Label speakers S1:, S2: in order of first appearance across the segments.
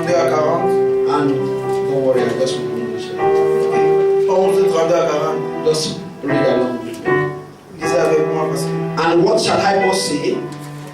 S1: 32 à 40.
S2: And don't worry, I just read English.
S1: 11, 32 à 40.
S2: Just read along with me.
S1: Lisez avec moi parce que...
S2: And what shall I more say?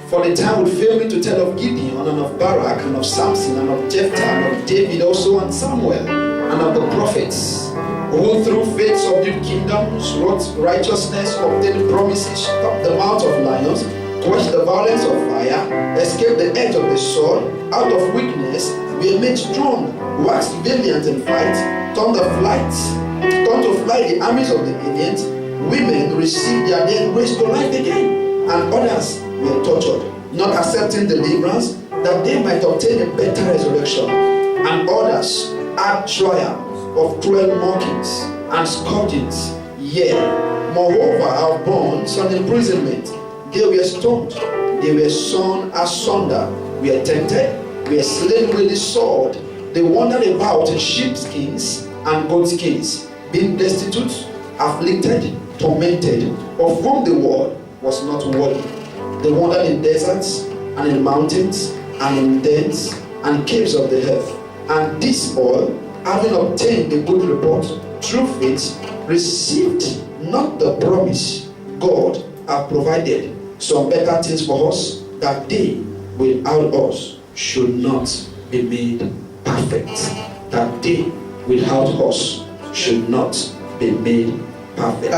S2: For the time would fail me to tell of Gideon, and of Barak, and of Samson, and of Jephthah, and of David also, and Samuel, and of the prophets, who through faith subdued kingdoms, wrought righteousness, obtained promises, stopped the mouth of lions, quenched the violence of fire, escaped the edge of the sword, out of weakness were made strong, waxed valiant in fight, turned to flight the armies of the aliens. Women received their dead raised to life again, and others were tortured, not accepting deliverance, that they might obtain a better resurrection. And others had trial of cruel mockings and scourgings. Yea, moreover, of bonds and imprisonment. They were stoned, they were sawn asunder, were tempted, were slain with the sword. They wandered about in sheepskins and goatskins, being destitute, afflicted, tormented, of whom the world was not worthy. They wandered in deserts and in mountains and in dens and caves of the earth. And this all, having obtained a good report through faith, received not the promise. God hath provided some better things for us, that they without us should not be made perfect. That they without us should not be made perfect.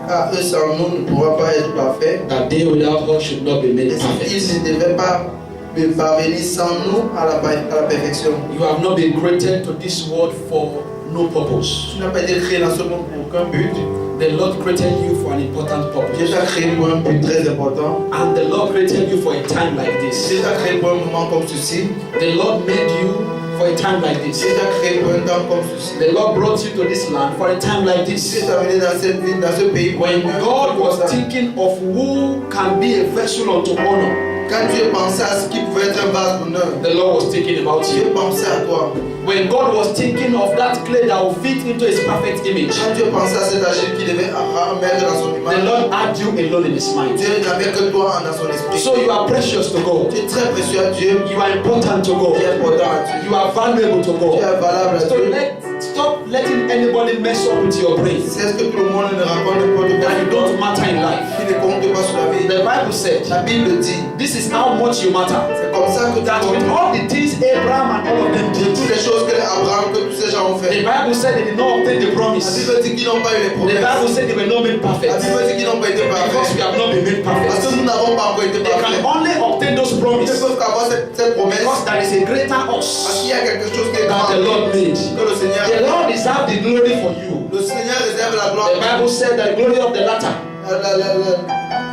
S1: Car eux sans nous ne pourra pas être parfait.
S2: That they without us should not be made perfect.
S1: Ils ne devaient pas parvenir sans nous à la perfection.
S2: You have not been created to this world for no purpose.
S1: Tu n'as pas été créé dans ce monde pour aucun but.
S2: The Lord created you for an important purpose.
S1: Dieu t'a créé pour un but très important.
S2: And the Lord created you for a time like this.
S1: Dieu t'a créé pour un moment comme ceci.
S2: The Lord made you for a time like this.
S1: Dieu t'a créé pour un temps comme ceci.
S2: The Lord brought you to this land for a time like this.
S1: Dieu t'a amené dans cette ville, dans ce pays.
S2: When God was thinking of who can be a vessel unto honor,
S1: quand Dieu pensait à ce qui pouvait être un vase d'honneur,
S2: the Lord was thinking about
S1: Dieu
S2: you.
S1: pensait à toi.
S2: When God was thinking of that clay that will fit into His perfect image,
S1: Quand Dieu pensait à cet argile qui devait mettre dans son
S2: the
S1: image,
S2: Lord had you alone in His mind.
S1: Dieu n'avait que toi dans son esprit.
S2: So you are precious to God.
S1: Tu es très précieux à Dieu.
S2: You are important to God.
S1: Tu es important à Dieu.
S2: You are valuable to
S1: Tu
S2: God.
S1: es valable à
S2: So
S1: Dieu.
S2: stop letting anybody mess up with your brain.
S1: C'est ce que tout le monde ne raconte n'importe quoi.
S2: That you don't matter in life.
S1: Qui ne compte pas sur la vie.
S2: The Bible said,
S1: La Bible dit,
S2: this is how much you matter.
S1: c'est comme ça que
S2: That with all the things Abraham and all of them did,
S1: toutes les choses que Abraham, que tous ces gens ont
S2: the
S1: fait.
S2: Bible said they did not obtain the
S1: La
S2: promise.
S1: Bible dit qu'ils n'ont pas eu les
S2: The
S1: promesses.
S2: Bible said they were not made
S1: La
S2: perfect.
S1: Bible dit qu'ils n'ont pas été
S2: Because we
S1: parfaits.
S2: have not been made
S1: Parce
S2: perfect.
S1: que nous n'avons pas encore été
S2: They can
S1: parfaits.
S2: only obtain those
S1: Ils ne
S2: promises
S1: peuvent qu'avoir cette promesse.
S2: because there is a greater
S1: Parce
S2: us
S1: qu'il y a quelque chose qui est
S2: that
S1: grand
S2: the Lord made.
S1: que le Seigneur.
S2: The Lord deserves the glory for you.
S1: Le Seigneur réserve la gloire.
S2: The Bible said that the glory of the latter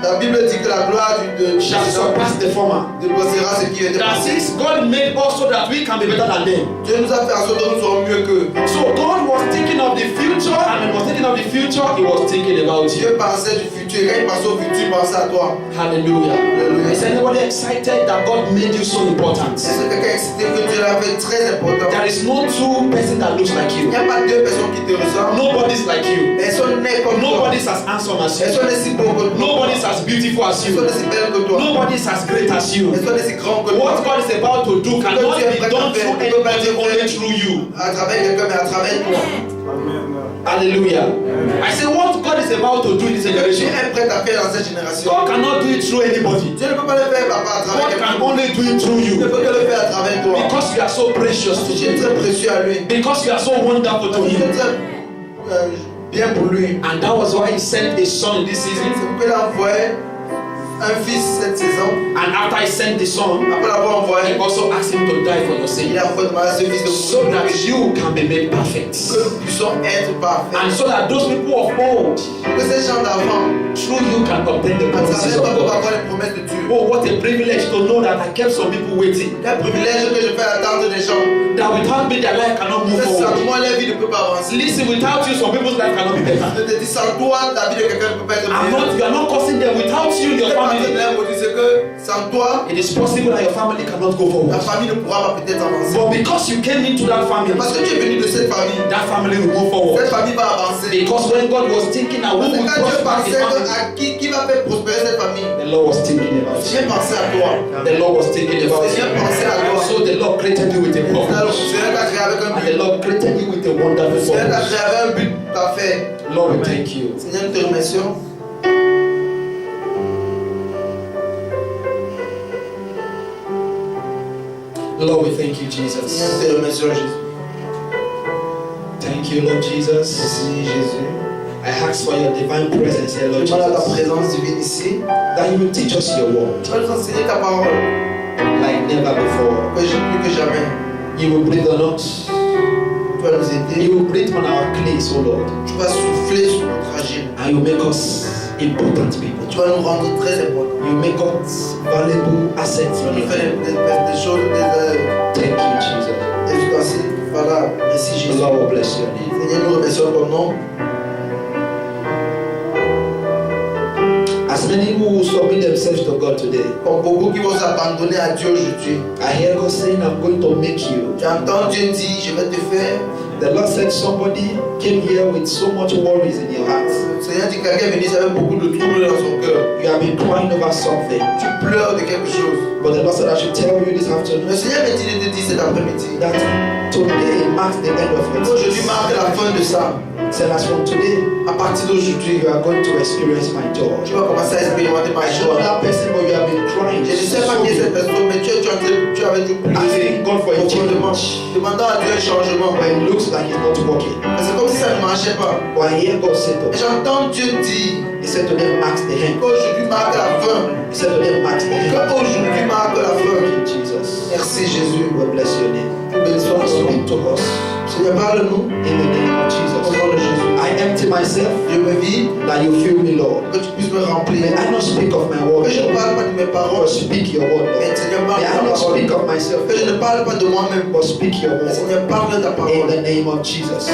S1: La Bible dit que la gloire du
S2: shall surpass the former.
S1: dépassera ce qui était
S2: That
S1: passé.
S2: since God made us so that we can be better than them.
S1: Dieu nous a fait en sorte que nous soyons mieux qu'eux.
S2: So God was thinking of the future, and when he was thinking of the future, he was thinking about you.
S1: Dieu pensait du futur. Quand il pensait au futur, il pensait à toi.
S2: Hallelujah.
S1: Hallelujah.
S2: Is anybody excited that God made you so important?
S1: Est-ce que quelqu'un est excité que Dieu l'a fait très important?
S2: There is no two person that looks like
S1: Il
S2: you.
S1: n'y a pas deux personnes qui te ressemblent.
S2: Nobody's like you.
S1: Personne n'est comme toi.
S2: Nobody's as handsome as you.
S1: Personne n'est si beau que toi.
S2: Nobody's as beautiful as
S1: Personne
S2: you.
S1: n'est si belle que toi.
S2: Nobody's as great as you.
S1: Personne n'est si grand que toi.
S2: What God is about to do cannot be done through anybody, only through you.
S1: À travers quelqu'un, mais à travers toi.
S2: Hallelujah. I say what God is about to do in this
S1: Dieu
S2: generation,
S1: est prêt à faire dans cette génération.
S2: God cannot do it through anybody.
S1: Dieu ne peut pas le faire, papa, à travers
S2: God
S1: quelqu'un.
S2: can only do it through
S1: Il ne
S2: you.
S1: peut que le faire à travers toi.
S2: Because you are so precious to
S1: Tu es
S2: Him.
S1: très précieux à lui.
S2: Because you are so wonderful to
S1: Tu es
S2: Him.
S1: très bien pour lui.
S2: And that was why He sent His Son in this
S1: C'est
S2: season.
S1: pourquoi il a envoyé un fils cette saison.
S2: And after He sent the Son,
S1: Après l'avoir envoyé,
S2: He also asked Him to die for your
S1: il
S2: sin,
S1: a envoyé ce fils de
S2: so that you can be made perfect.
S1: que nous puissions être parfaits.
S2: And so that those people of old,
S1: Que ces gens d'avant,
S2: through you, can obtain the
S1: à
S2: promises
S1: travers
S2: of
S1: toi, pour
S2: God.
S1: avoir les promesses de Dieu.
S2: Oh, what a privilege to know that I kept some people waiting.
S1: Quel privilège que je fais attendre des gens.
S2: That without me, their life cannot move
S1: C'est
S2: forward.
S1: sans moi, la vie ne peut pas avancer.
S2: Listen, without you, some people's life cannot be better.
S1: Je te dis, sans toi, la vie de quelqu'un ne peut pas être meilleure.
S2: You are not causing them. Without you, your family,
S1: C'est que sans toi,
S2: it is possible that your family cannot go
S1: la
S2: forward.
S1: famille ne pourra pas peut-être avancer.
S2: But because you came into that family,
S1: Parce que tu es venu de cette famille,
S2: that family will move forward.
S1: cette famille va avancer.
S2: Because when God was thinking that who
S1: Parce que
S2: would
S1: quand Dieu
S2: prosper the
S1: pensait
S2: family,
S1: à qui va faire prospérer cette famille,
S2: the Lord was thinking about you.
S1: Dieu pensait à toi.
S2: The Lord was thinking about
S1: Dieu
S2: you.
S1: pensait à toi.
S2: created you with a
S1: C'est le
S2: purpose.
S1: Seigneur qui a créé avec un
S2: And
S1: but.
S2: the Lord created you with a
S1: Le
S2: wonderful
S1: Seigneur t'a
S2: purpose.
S1: créé avec un but parfait.
S2: Lord, we thank you.
S1: Seigneur, nous te remercions.
S2: Lord, we thank you,
S1: Seigneur,
S2: Jesus.
S1: nous te remercions, Jésus.
S2: Thank you, Lord Jesus.
S1: Merci, Jésus.
S2: I ask for your divine presence here, Lord
S1: Je demande à ta
S2: Jesus.
S1: présence divine ici.
S2: That you will teach us your word
S1: Tu vas nous enseigner ta parole.
S2: like never before.
S1: Plus que jamais.
S2: You will breathe on us.
S1: Tu vas nous aider.
S2: You will breathe on our clays, oh Lord.
S1: Tu vas souffler sur notre agile.
S2: And you make us important people.
S1: Tu vas nous rendre très importants.
S2: You make us valuable assets
S1: Tu vas
S2: in
S1: nous
S2: your
S1: faire
S2: hand.
S1: des choses,
S2: Thank you, Jesus.
S1: des ustensiles. Voilà. Merci,
S2: The
S1: Jésus.
S2: Lord will bless your name.
S1: Seigneur, nous remercions ton nom.
S2: As many who will submit themselves to God today,
S1: Pour beaucoup qui vont s'abandonner à Dieu aujourd'hui.
S2: I hear God saying, I'm going to make you.
S1: Tu entends Dieu dire, je vais te faire.
S2: The Lord said somebody came here with so much worries in your heart.
S1: Seigneur dit quelqu'un est venu avec beaucoup de troubles dans son cœur.
S2: You have been crying over something.
S1: Tu pleures de quelque chose.
S2: But the Lord said, I should tell you this
S1: Le
S2: afternoon
S1: Seigneur m'a dit de te dire cet après-midi.
S2: that today marks the end of your
S1: Aujourd'hui marque la fin de ça.
S2: Said as from today,
S1: À partir d'aujourd'hui,
S2: you are going to experience my joy.
S1: tu vas commencer à expérimenter ma
S2: I don't know
S1: joie.
S2: that person, but you have been crying.
S1: Je ne sais pas qui est cette personne, mais tu avais dû pleurer
S2: Asking God for a
S1: profondément,
S2: change.
S1: demandant à Dieu un changement.
S2: But it looks like it's not working.
S1: Mais c'est comme si ça ne marchait pas.
S2: But I hear God say to
S1: Et j'entends Dieu dire
S2: He said today marks the end.
S1: qu'aujourd'hui marque la fin.
S2: He said today marks the end.
S1: Qu'aujourd'hui marque la fin.
S2: Thank you, Jesus.
S1: Merci Jésus.
S2: We bless your name.
S1: Nous bénissons
S2: Lord,
S1: ton nom.
S2: speak to us
S1: Seigneur, parle-nous
S2: in the name of
S1: au
S2: Jesus.
S1: nom de Jésus.
S2: I empty myself
S1: Je me vis,
S2: that you fill me, Lord.
S1: que tu puisses me remplir.
S2: May I not speak of my word,
S1: Que je ne
S2: Lord,
S1: parle pas de mes paroles,
S2: but speak your word,
S1: mais
S2: Lord.
S1: Seigneur, parle
S2: May I
S1: ta
S2: not
S1: parole.
S2: speak of myself,
S1: Que je ne parle pas de moi-même,
S2: but speak your
S1: mais
S2: word.
S1: Seigneur, parle ta
S2: In
S1: parole.
S2: the name of Jesus.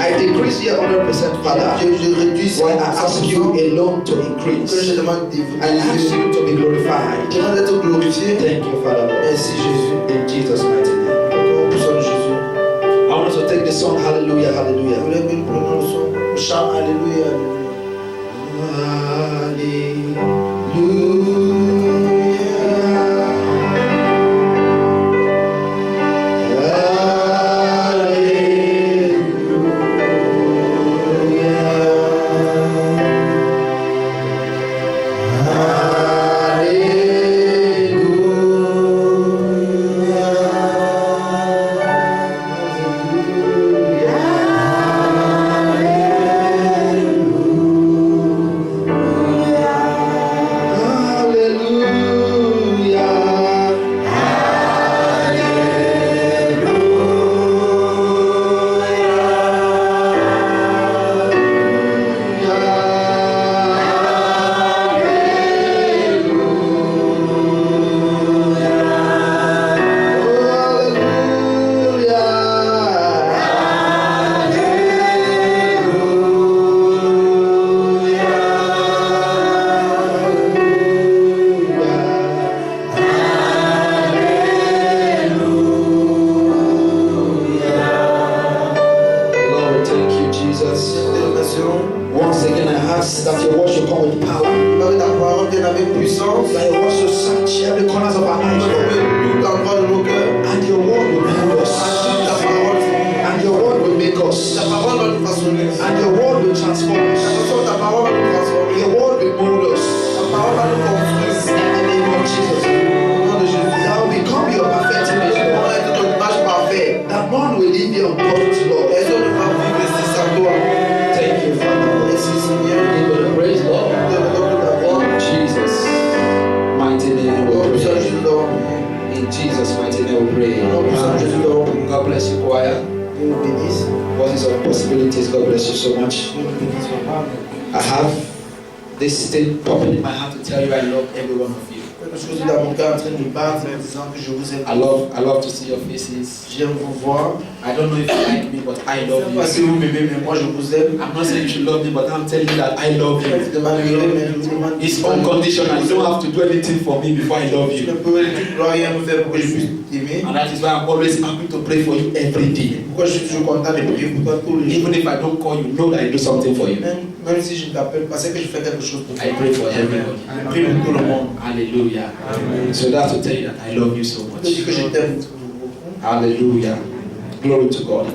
S2: I decrease here 100%, Father.
S1: Je réduis ça.
S2: While I ask you alone to
S1: Que
S2: increase.
S1: je demande
S2: I ask you to be glorified.
S1: Je demande d'être glorifié.
S2: Thank you, Father. Lord.
S1: Merci Jésus.
S2: In Jesus' mighty name.
S1: Au puissant de Jésus.
S2: I want us to take the song Hallelujah,
S1: Je
S2: Hallelujah.
S1: voulais que nous prenions le son. Le chant Alléluia,
S2: Lord, thank you, Jesus.
S1: Te remercions.
S2: Once again, I ask that your word should come with power.
S1: Avec ta parole, vienne avec puissance.
S2: That your word should search every corners of our lives, Lord.
S1: Tout endroit de nos cœurs.
S2: And your word will move us.
S1: Ta parole,
S2: And your word will make us.
S1: ta parole va nous façonner.
S2: And your word will transform us.
S1: Ta parole va nous transformer.
S2: Your word will mold us.
S1: Ta parole va nous construire.
S2: In the name of Jesus.
S1: Au nom de Jésus.
S2: That will become your perfect image,
S1: On
S2: Lord.
S1: est ton image parfait.
S2: That none will leave you untouched, Lord.
S1: Personne ne va vivre ici sans toi.
S2: Thank you, Father.
S1: Merci Seigneur.
S2: Give you the praise, Lord.
S1: Te redonne ta voix.
S2: In Jesus' mighty name
S1: Au
S2: we
S1: puissant de
S2: pray.
S1: Jésus, nous avons prié.
S2: In Jesus' mighty name we pray.
S1: Au puissant de Jésus, nous avons prié.
S2: God bless you, choir.
S1: Dieu nous bénisse.
S2: Voices of possibilities, God bless you so much.
S1: Dieu nous bénisse, papa.
S2: I have this thing popping in my heart to tell you I love every one of you.
S1: Quelque chose dans mon cœur en train de battre en disant que je vous aime.
S2: I love to see your faces.
S1: J'aime vous voir.
S2: I don't know if you like me, but I
S1: Je
S2: love
S1: ne sais pas si
S2: you.
S1: vous m'aimez, mais moi je vous aime.
S2: I'm not saying you should love me, but I'm telling you that I love you.
S1: De m'admirer, mais je vous demande.
S2: It's unconditional. You don't have to do anything for me before I love
S1: Je ne
S2: you.
S1: peux rien me faire pour que je puisse t'aimer.
S2: And that is why I'm always happy to pray for you every day.
S1: Pourquoi je suis toujours content de prier pour toi tous les jours.
S2: Even if I don't call you, know that I do something for you.
S1: Même si je ne t'appelle pas, c'est que je fais quelque chose pour toi.
S2: I pray for everybody.
S1: Je prie pour tout le monde.
S2: Hallelujah. So that's to tell you that I love you so
S1: Je dis que je
S2: much.
S1: t'aime beaucoup.
S2: Hallelujah. Glory to God.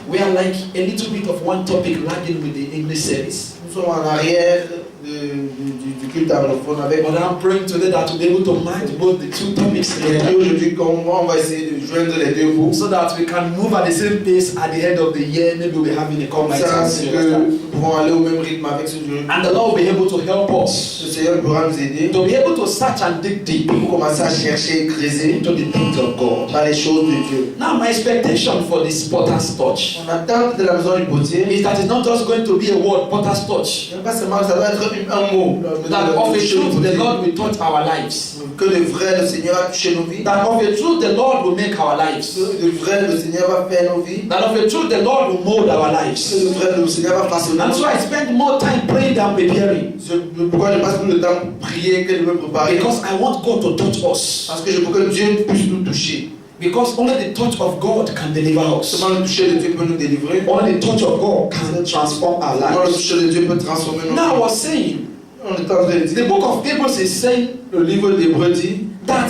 S2: We are like a little bit of one topic lagging with the English service.
S1: Nous sommes en arrière du culte anglophone avec.
S2: But I'm praying today that we'll be able to match both the two topics
S1: Et
S2: together,
S1: aujourd'hui, on va essayer de joindre les deux bouts.
S2: so that we can move at the same pace at the end of the year. Maybe we'll be having a
S1: Comme
S2: combined
S1: ça,
S2: service.
S1: c'est que nous pouvons aller au même rythme avec ce Dieu.
S2: And the Lord will be able to help us
S1: Le Seigneur pourra nous aider
S2: to be able to search and dig deep
S1: pour commencer à chercher et creuser
S2: into the things of God.
S1: dans les choses de Dieu.
S2: Now, my expectation for this Potter's Touch
S1: Mon attente de la maison du potier,
S2: is that it's not just going to be a word, Potter's Touch.
S1: pas seulement ça doit être un mot.
S2: That of a truth, the Lord will touch our lives.
S1: Que de vrai, le Seigneur va toucher nos vies.
S2: That of a truth, the Lord will make our lives.
S1: Que de vrai, le Seigneur va faire nos vies.
S2: That of a truth, the Lord will mold our
S1: Que
S2: lives.
S1: de vrai, le Seigneur va façonner
S2: And
S1: nos
S2: so
S1: vies.
S2: I spend more time praying than preparing,
S1: Pourquoi je passe plus de temps pour prier que de me préparer?
S2: because I want God to touch us.
S1: Parce que je veux que Dieu puisse nous toucher.
S2: Because only the touch of God can deliver us.
S1: Seulement le toucher de Dieu peut nous délivrer.
S2: Only the touch of God can transform our
S1: Seulement le
S2: lives.
S1: toucher de Dieu peut transformer nos
S2: Now I
S1: vies.
S2: was saying,
S1: On est en train de
S2: the
S1: dire,
S2: book of Hebrews is saying
S1: le livre d'Hébreux dit,
S2: that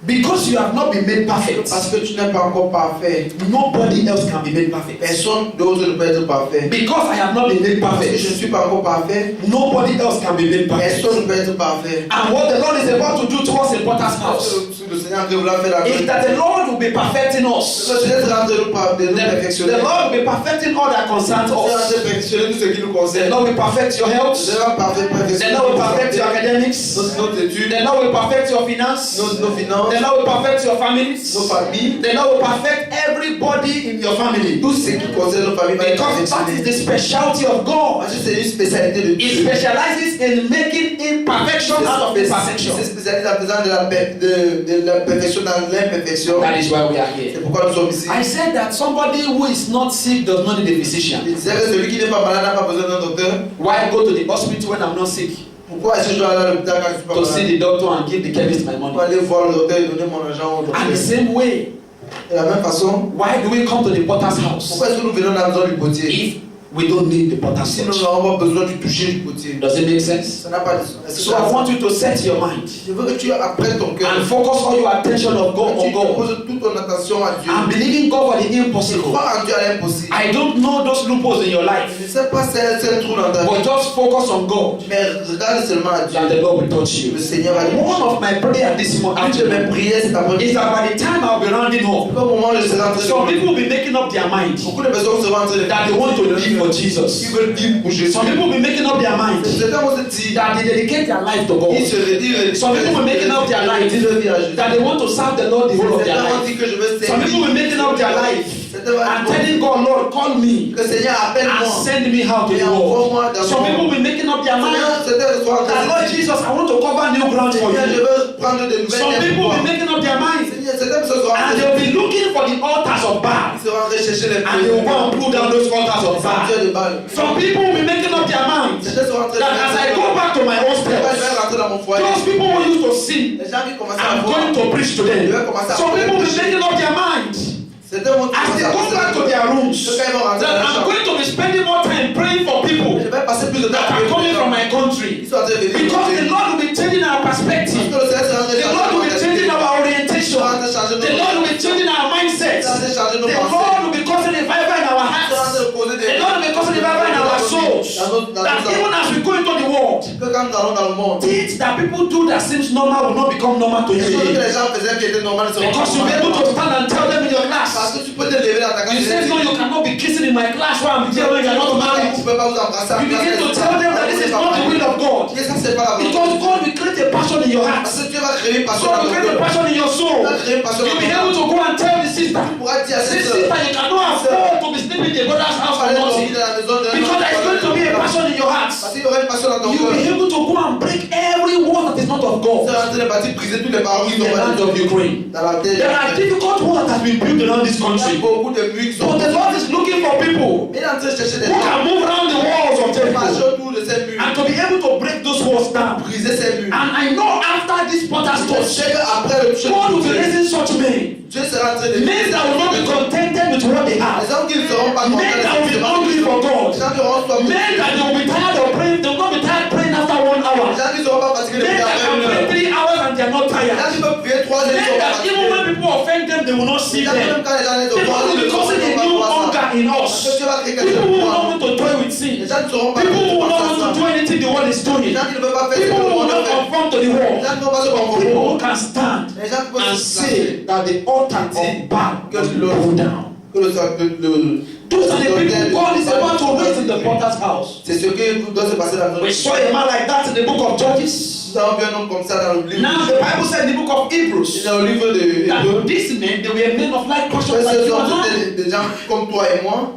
S2: because you have not been made perfect,
S1: parce que tu n'es pas encore parfait,
S2: nobody else can be made perfect.
S1: personne d'autre ne peut être parfait.
S2: Because I have not been made
S1: Parce que je ne
S2: perfect,
S1: suis pas encore parfait,
S2: nobody else can be made perfect.
S1: personne ne peut être parfait.
S2: And what the Lord is about to do to us in Potter's house
S1: Ce que le Seigneur qui voulait faire la
S2: is
S1: vie.
S2: that the Lord will be perfecting us.
S1: Le Seigneur est en train de nous perfectionner.
S2: The Lord will be perfecting all that concerns
S1: Le Seigneur est en train
S2: us.
S1: de perfectionner tout ce qui nous
S2: The
S1: concerne.
S2: Lord will perfect your
S1: Le
S2: health.
S1: Seigneur va
S2: The
S1: perfectionner
S2: Lord will perfect your academics.
S1: nos études,
S2: The Lord will perfect your finance.
S1: nos finances,
S2: The Lord will perfect your families.
S1: nos familles,
S2: The Lord will perfect everybody in your family.
S1: tout ce qui concerne nos familles va être
S2: Because that is
S1: perfectionné.
S2: the specialty of God.
S1: Parce que c'est une spécialité de
S2: He
S1: Dieu.
S2: specializes in making imperfection out of imperfection.
S1: Il se spécialise en faisant de la perfection dans l'imperfection.
S2: That is why we are
S1: C'est
S2: here.
S1: pourquoi nous sommes ici.
S2: I said that somebody who is not sick does not need a physician.
S1: Il disait que celui qui n'est pas malade n'a pas besoin d'un docteur.
S2: Why go to the hospital when I'm not sick?
S1: Pourquoi est-ce que je dois aller à l'hôpital quand je suis pas
S2: To see
S1: malade?
S2: the doctor and give the chemist my
S1: Pour
S2: money.
S1: aller voir le docteur et donner mon argent au
S2: And the
S1: docteur.
S2: same way,
S1: De la même façon,
S2: why do we come to the potter's house
S1: pourquoi est-ce que nous venons dans la maison du potier?
S2: if we don't need the potter's
S1: Si nous
S2: touch?
S1: n'avons pas besoin du toucher du potier.
S2: Does it make sense?
S1: Ça n'a pas de sens.
S2: So I want you to set your mind
S1: Je veux que tu apprennes ton cœur.
S2: and focus all your attention of God
S1: Tu
S2: on God.
S1: poses toute ton attention à Dieu.
S2: I'm believing God for the
S1: Je
S2: impossible.
S1: crois en Dieu à l'impossible.
S2: I don't know those loopholes in your
S1: Je
S2: life,
S1: ne sais pas c'est trou dans ta vie.
S2: but just focus on God
S1: Mais regarde seulement à Dieu.
S2: and the Lord will touch you.
S1: Le Seigneur va
S2: One
S1: toucher.
S2: of my prayer this
S1: Une de mes
S2: afternoon
S1: prières cet
S2: is
S1: après-midi.
S2: that by the time I'll be rounding up,
S1: Au moment où je serai en train de
S2: some people will be making up their mind
S1: beaucoup de personnes seront en train de
S2: that they want to live for
S1: Qui
S2: Jesus.
S1: veulent vivre pour Jésus.
S2: Some people will be making up their mind
S1: Certains vont se dire,
S2: that they dedicate their life to
S1: ils
S2: God.
S1: se retirent.
S2: Some people will making up their life
S1: Ils se retirent à Jésus.
S2: that they want to serve the Lord the whole of their
S1: Certains vont
S2: life.
S1: dire que je veux
S2: Some people will
S1: servir.
S2: making up their life
S1: Certains vont
S2: and
S1: dire
S2: telling God, Lord, call me
S1: que le Seigneur
S2: and
S1: appelle-moi.
S2: send me out to the world. Some people will making up their mind
S1: Certains seront en
S2: that
S1: train
S2: Lord
S1: de dire,
S2: Jesus, I want to cover new ground for
S1: Seigneur, je
S2: you.
S1: veux prendre de
S2: Some
S1: nouvelles terres
S2: people
S1: pour
S2: will
S1: toi.
S2: making up their mind
S1: Seigneur, certaines personnes seront en train
S2: and
S1: de
S2: they'll
S1: dire,
S2: be looking for the altars of Baal
S1: ils seront en train de chercher les
S2: and they will go and pull down those altars of Baal.
S1: Dieu de Baal.
S2: Some people will be making up their mind
S1: Certains seront en train de
S2: that as I go back to my
S1: Quand je vais
S2: hostel,
S1: rentrer dans mon foyer,
S2: those people who used to sing,
S1: les gens qui commencent à
S2: I'm
S1: voir,
S2: going to preach to them. Some people will be making up their mind
S1: certains vont
S2: as they
S1: commencer
S2: go
S1: à
S2: back to
S1: penser,
S2: their rooms
S1: quand ils vont rentrer dans
S2: that
S1: la
S2: I'm
S1: chambre,
S2: going to be spending more time praying for people
S1: je vais passer plus de temps
S2: that are coming from my country.
S1: Ils sont en train de venir.
S2: Because the Lord will be changing our
S1: Parce
S2: perspective.
S1: que le Seigneur sera en train de
S2: The Lord will be changing our orientation. The Lord will be changing our mindset. The Lord will be causing a revival in our hearts. The Lord will be causing a revival in our souls. That even as we go into the world,
S1: que quand nous allons dans le monde,
S2: things that people do that seems normal will not become normal to
S1: les
S2: you
S1: choses que
S2: again.
S1: les gens faisaient qui étaient normales ne seront
S2: Because you'll be able to stand and tell them in your
S1: Parce
S2: class.
S1: que tu peux te lever dans ta classe
S2: You
S1: et
S2: say, no,
S1: dire,
S2: you cannot be kissing in my class while I'm here when you're not
S1: vous
S2: married.
S1: ne pouvez pas vous embrasser en
S2: You
S1: classe.
S2: begin to tell them that this is not the will of God.
S1: Et ça, c'est pas la volonté.
S2: Because God will create a passion in your heart.
S1: Parce que Dieu va créer une passion
S2: God
S1: dans
S2: will
S1: ton
S2: create a
S1: cœur.
S2: passion in your soul.
S1: Il va créer une passion
S2: You'll
S1: dans
S2: be
S1: ton
S2: able
S1: cœur.
S2: to go and tell the sister,
S1: Tu pourras dire à
S2: say,
S1: cette
S2: sister,
S1: sœur,
S2: you cannot afford to be sleeping in the brother's house for
S1: fallait
S2: nothing.
S1: dormir dans la maison de
S2: Because there is going to be a passion in your heart.
S1: Parce qu'il y aura une passion dans ton
S2: You'll be
S1: cœur.
S2: able to go and break every wall that is not of
S1: Tu
S2: God
S1: seras en train de bâtir, briser toutes les paroles qui
S2: in
S1: sont
S2: the land
S1: bâties
S2: of Ukraine.
S1: dans la terre.
S2: There are difficult walls that have been built around this
S1: Il y a
S2: country.
S1: beaucoup de murs qui sont
S2: But the Lord is looking for people
S1: Mais il est en train de chercher des
S2: who
S1: gens
S2: can move around the walls of
S1: qui marchent
S2: Jericho
S1: autour de ces murs,
S2: and to be able to break those walls down.
S1: briser ces murs.
S2: And I know after this potter's
S1: Je
S2: touch,
S1: sais qu'après le toucher
S2: God will be
S1: de Dieu,
S2: raising such men.
S1: Dieu sera en train de
S2: Men that will not be contented with what they have.
S1: Les gens qui ne seront pas
S2: Men that will be hungry for
S1: Les
S2: God.
S1: gens qui auront soif de
S2: Men
S1: Dieu.
S2: that they will be tired of praying. They will not be tired praying after 1
S1: Les
S2: hour.
S1: gens qui ne seront pas fatigués de
S2: Men
S1: prier
S2: that
S1: après
S2: can
S1: une
S2: pray
S1: heure.
S2: 3 hours and they are not
S1: Les gens
S2: tired.
S1: qui peuvent prier 3 heures, ils ne
S2: Men
S1: seront pas
S2: that even
S1: fatigués.
S2: when people offend them, them, they will not see them.
S1: Même quand les gens
S2: They will because of the new hunger in us. People who don't want to toy with sin.
S1: Les gens ne seront pas
S2: People who don't want to do anything the world is doing.
S1: Les gens qui ne veulent pas faire ce que
S2: People
S1: le
S2: who will
S1: monde
S2: not
S1: fait.
S2: conform to the world.
S1: Les gens qui ne vont pas se
S2: People
S1: conformer.
S2: who can stand
S1: Les gens qui peuvent
S2: and
S1: se
S2: say that the altar of Baal was pulled down.
S1: que
S2: Those are the people God is about to raise in the potter's house.
S1: c'est ce que doit se passer dans notre
S2: We saw a man like that in the book of Judges.
S1: Nous avons vu un homme comme ça dans le livre.
S2: Now the Bible said in the book of Hebrews
S1: Dans le livre de
S2: that
S1: Hébreux,
S2: these men, they were men of like passion like
S1: ce
S2: you and
S1: sont
S2: I.
S1: des gens comme toi et moi,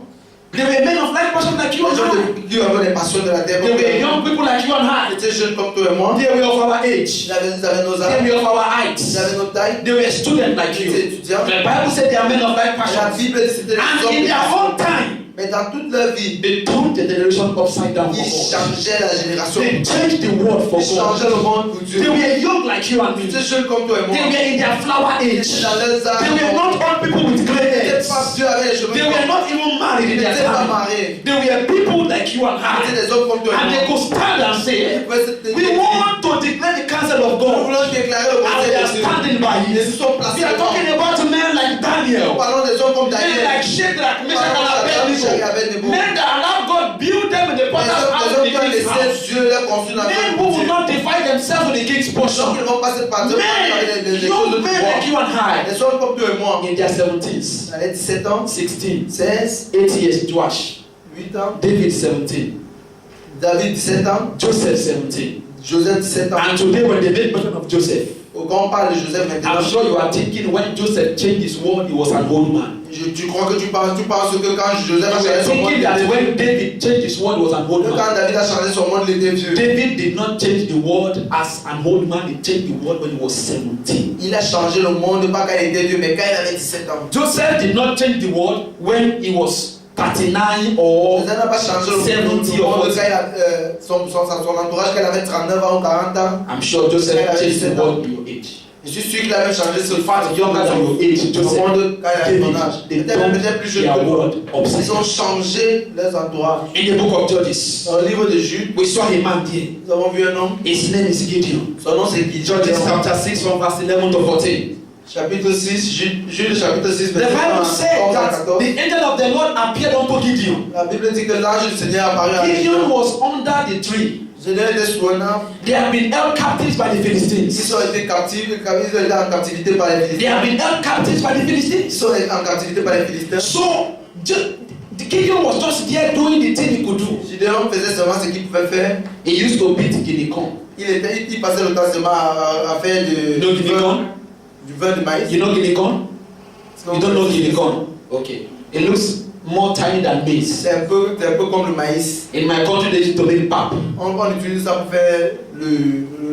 S2: They were men of like passion like you
S1: des
S2: and
S1: gens
S2: I.
S1: qui avaient des passions de la terre.
S2: They were young people like you and
S1: Ils
S2: I.
S1: étaient jeunes comme toi et moi.
S2: They were of our age.
S1: Ils avaient nos
S2: They
S1: âges,
S2: were of our
S1: ils
S2: heights.
S1: avaient nos tailles.
S2: They were students like
S1: Ils étaient
S2: you.
S1: étudiants.
S2: The Bible said they are men of like
S1: La
S2: passion.
S1: Bible dit c'était des
S2: And
S1: hommes
S2: in
S1: de
S2: their
S1: passion.
S2: own time,
S1: Mais dans toute leur vie,
S2: they turned the generation upside down for
S1: ils
S2: God.
S1: changeaient la génération.
S2: They changed the world for
S1: Ils
S2: God.
S1: changeaient le monde pour
S2: They
S1: Dieu.
S2: were young like you and me.
S1: Ils étaient jeunes comme toi et
S2: They
S1: moi.
S2: were in their flower
S1: Ils
S2: age.
S1: étaient dans leurs
S2: They
S1: âges.
S2: were not old people with gray
S1: Ils
S2: hairs.
S1: n'étaient pas Dieu avec les cheveux
S2: They were
S1: blancs.
S2: not even married in
S1: Ils
S2: their
S1: n'étaient pas
S2: time.
S1: mariés.
S2: They were people like you and
S1: Ils étaient
S2: I.
S1: des hommes comme toi et
S2: And they
S1: moi.
S2: could stand and
S1: Ils
S2: say,
S1: pouvaient se
S2: we
S1: tenir.
S2: want to declare the counsel of
S1: Nous
S2: God.
S1: voulons déclarer le
S2: And
S1: conseil
S2: they are
S1: de Dieu.
S2: standing by
S1: Ils
S2: it.
S1: se sont
S2: We
S1: placés
S2: are
S1: devant.
S2: talking about men like
S1: Nous
S2: Daniel.
S1: parlons des hommes comme
S2: Men
S1: Daniel.
S2: like Shadrach, Meshach, and
S1: Shadrach,
S2: Abednego.
S1: Abednego.
S2: Men that allowed God build them in the
S1: Les
S2: potter's
S1: hommes
S2: house in the
S1: qui ont
S2: king's
S1: laissé
S2: house.
S1: Dieu leur construire dans
S2: Men
S1: leur
S2: who will
S1: Dieu.
S2: not divide themselves with the king's
S1: Donc
S2: portion.
S1: ils ne vont pas se partir avec
S2: Men,
S1: les
S2: young
S1: choses de
S2: men like you
S1: pouvoir.
S2: and I,
S1: Les hommes comme toi et moi.
S2: in their 70s,
S1: Ils avaient 17 ans,
S2: 16,
S1: 16,
S2: 8 years, Joash,
S1: 8 ans,
S2: David 17,
S1: David 17 ans,
S2: Joseph 17.
S1: Joseph 17 ans.
S2: And today when they make mention of Joseph,
S1: Quand on parle de Joseph maintenant,
S2: I'm sure you are thinking when Joseph changed his world, he was an old man.
S1: tu crois que tu penses que quand Joseph a
S2: You are
S1: changé son monde,
S2: thinking
S1: il
S2: that
S1: était
S2: when
S1: vieux.
S2: David changed his world, he was an old
S1: Que
S2: man.
S1: quand David a changé son monde, il était vieux.
S2: David did not change the world as an old man, he changed the world when he was 17.
S1: Il a changé le monde, pas quand il était vieux, mais quand il avait 17 ans.
S2: Joseph did not change the world when he was 39 or
S1: Joseph n'a pas changé le
S2: 70
S1: monde
S2: or
S1: quand
S2: 40.
S1: il a, son entourage, quand il avait 39 ans ou 40 ans.
S2: I'm sure Joseph changed the world in your age.
S1: Je suis sûr qu'il avait changé ce
S2: In fact, younger than your age,
S1: le
S2: Joseph,
S1: monde quand il avait son âge.
S2: David, they
S1: Peut-être même peut-être plus
S2: turned
S1: jeune
S2: their
S1: que toi.
S2: world
S1: Ils
S2: upside
S1: ont
S2: down.
S1: changé leurs entourages.
S2: In the book of Judges,
S1: Dans le livre de Jude,
S2: we saw a man there.
S1: nous avons vu un homme.
S2: His name is Gideon.
S1: Son nom c'est qui?
S2: Judges chapter 6 from verse 11 to 14.
S1: Chapitre 6, Jude chapitre 6,
S2: The
S1: verset
S2: Bible said
S1: 11 à
S2: that
S1: 14.
S2: the angel of the Lord appeared unto Gideon.
S1: La Bible dit que l'ange du Seigneur apparut à
S2: Gideon
S1: Gideon.
S2: was under the tree.
S1: Gideon était sous un arbre.
S2: They have been held captives by the
S1: Ils
S2: Philistines.
S1: ont été captifs, ils ont été en captivité par les
S2: They have
S1: Philistins.
S2: been held captives by the
S1: Ils
S2: Philistines.
S1: sont en captivité par les Philistins.
S2: So, Gideon was just there doing the thing he could do.
S1: Gideon faisait seulement ce qu'il pouvait faire.
S2: He used to beat guinea corn.
S1: Il passait le temps seulement à faire
S2: You know guinea corn?
S1: du vin de maïs.
S2: You know guinea corn? You don't know guinea corn? Okay. It looks more tiny than maize.
S1: C'est un peu comme le maïs.
S2: In my country, they used to make pap.
S1: On utilise ça pour faire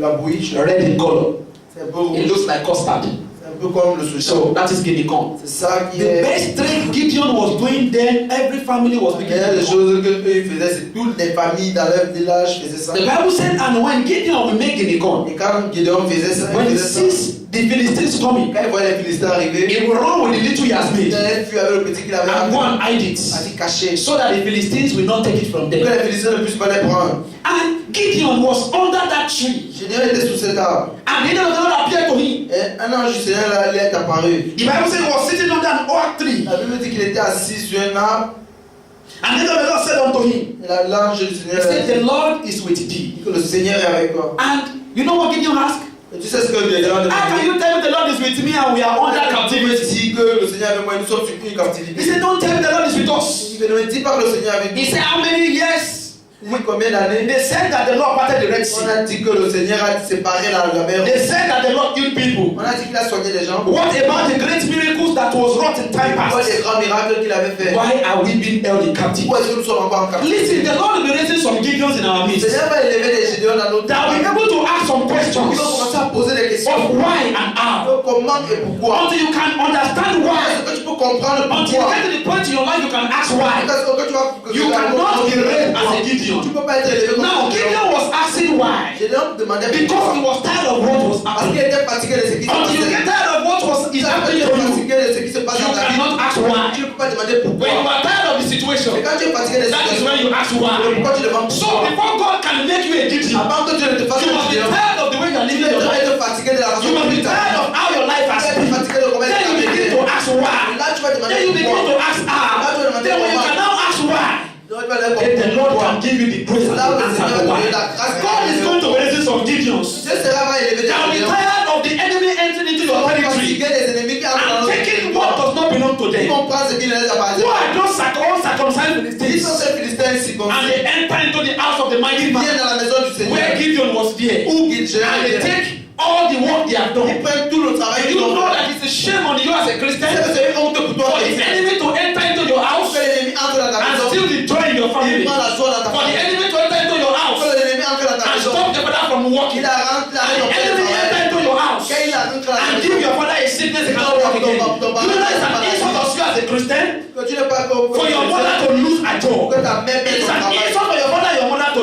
S1: la bouillie.
S2: Red in color.
S1: C'est un peu rouge.
S2: It looks like custard.
S1: C'est un peu comme le soja.
S2: So that is guinea corn.
S1: C'est ça qui
S2: The
S1: est.
S2: best trade Gideon was doing then, every family was
S1: Il y
S2: making
S1: a des
S2: guinea corn.
S1: choses que eux ils faisaient, c'est toutes les familles dans leur village faisaient ça.
S2: The Bible said, and when Gideon will make guinea corn,
S1: Et quand Gideon faisait ça,
S2: when
S1: il
S2: he
S1: faisait ça.
S2: sees the Philistines coming,
S1: Quand il voyait les Philistins arriver,
S2: he will run with the little he has
S1: il
S2: made
S1: allait fuir avec le petit qu'il avait
S2: and go
S1: amené,
S2: and hide it,
S1: allait cacher.
S2: so that the Philistines will not take it from
S1: Pour que
S2: them.
S1: les Philistins ne puissent pas les prendre.
S2: And Gideon was under that tree,
S1: Gideon était sous cet arbre.
S2: and the angel of the Lord appeared to him.
S1: Et un ange du Seigneur là, lui est apparu.
S2: The Bible said he was sitting under an oak tree,
S1: La Bible dit qu'il était assis sur un arbre.
S2: and the angel of the Lord said unto him,
S1: Et l'ange du
S2: he
S1: Seigneur
S2: said,
S1: dit
S2: the Lord is with thee.
S1: que le Seigneur est avec toi.
S2: And you know what Gideon asked?
S1: Et tu sais ce que Gideon a
S2: How can
S1: demandé?
S2: you tell me the Lord is with me and we are under captivity?
S1: dit que le Seigneur est avec moi, nous sommes sur une
S2: He
S1: captivité.
S2: said, don't tell me the Lord is with us.
S1: Il ne me dit pas que le Seigneur est avec
S2: He
S1: nous.
S2: said, how many years?
S1: Il dit combien d'années?
S2: They said that the Lord parted the Red
S1: On
S2: Sea.
S1: a dit que le Seigneur a séparé la mer.
S2: They said that the Lord healed people.
S1: On a dit qu'il a soigné les gens.
S2: What about the great miracles that was wrought in time
S1: Pourquoi
S2: past?
S1: les grands miracles qu'il avait fait?
S2: Why are we being held in captivity?
S1: Pourquoi est-ce que nous sommes encore en captivité?
S2: Listen, the Lord will be raising some Gideons in our
S1: Le
S2: midst
S1: Seigneur va élever des Gédéons dans notre
S2: that will be able to ask some
S1: Ils vont
S2: questions
S1: commencer à poser des questions.
S2: of why and how.
S1: Comment et pourquoi?
S2: Until you can understand why.
S1: Est-ce que tu peux comprendre
S2: Until you
S1: pourquoi?
S2: get to the point in your life you can ask why.
S1: Est-ce que tu vas
S2: You cannot be raised as a Gideon.
S1: Tu peux pas être élevé comme
S2: Now, Gideon was asking why.
S1: Gédéon demandait
S2: Because he
S1: pourquoi.
S2: was tired of what was
S1: Parce
S2: happening.
S1: qu'il était fatigué de ce qui se
S2: Until you
S1: passait.
S2: get tired of what was is
S1: Quand
S2: happening
S1: tu
S2: to
S1: es
S2: you,
S1: fatigué de ce qui se passe
S2: you
S1: dans ta vie,
S2: cannot ask why.
S1: tu ne peux pas demander pourquoi.
S2: When you are tired of the situation,
S1: Et quand tu es fatigué de
S2: that
S1: ce
S2: is
S1: qui
S2: when you ask why.
S1: pourquoi tu demandes
S2: So
S1: pourquoi?
S2: before God can make you a Gideon,
S1: Avant que Dieu ne te fasse
S2: you
S1: un
S2: must be
S1: Gédéon,
S2: tired of the way you are
S1: tu
S2: living your life.
S1: dois être fatigué de la façon
S2: You must
S1: dont
S2: be
S1: tu
S2: tired of how your life has
S1: es
S2: been.
S1: fatigué de comment
S2: Then you begin to
S1: demander
S3: Then you begin
S1: pourquoi.
S3: to ask how. Then when you can now ask why, then the Lord can give you the grace and the answer to why. God is going to raise some Gideons.
S1: Dieu sera va élever des
S3: They will be
S1: Gideons.
S3: tired of the enemy entering into your territory
S1: Les ennemis qui entrent
S3: and
S1: dans notre
S3: taking what
S1: territoire.
S3: does not belong to
S1: Ils
S3: them.
S1: vont prendre ce qui ne les appartient
S3: Who
S1: pas.
S3: are those uncircumcised
S1: Ils
S3: Philistines?
S1: sont ces Philistins
S3: And
S1: circoncis.
S3: they enter into the house of the mighty
S1: Ils
S3: man
S1: viennent dans la maison du
S3: where
S1: Seigneur.
S3: Gideon was there.
S1: Où Gideon
S3: And they
S1: était.
S3: take all the work they have
S1: Ils
S3: done.
S1: prennent tout le travail
S3: You
S1: qu'ils ont
S3: know
S1: fait.
S3: that it's a shame on you as a Christian
S1: C'est une honte pour toi.
S3: for the enemy to enter into your house
S1: Que l'ennemi entre dans ta
S3: and
S1: maison.
S3: steal the joy in your
S1: Il
S3: family.
S1: prend la joie dans ta
S3: For the
S1: famille.
S3: enemy to enter into your
S1: Que
S3: house
S1: l'ennemi entre dans ta
S3: and
S1: maison.
S3: stop the father from working.
S1: Il a rentré
S3: And the
S1: dans ton
S3: enemy enter
S1: travail.
S3: into your house
S1: Quand il a rentré dans ta
S3: and
S1: maison.
S3: give your father a sickness and cannot work again. You know it's an insult of you as a Christian
S1: Que tu n'es pas comme.
S3: for your mother to lose a job.
S1: Que ta mère perde
S3: It's
S1: son
S3: an
S1: travail.
S3: insult for your father and your mother to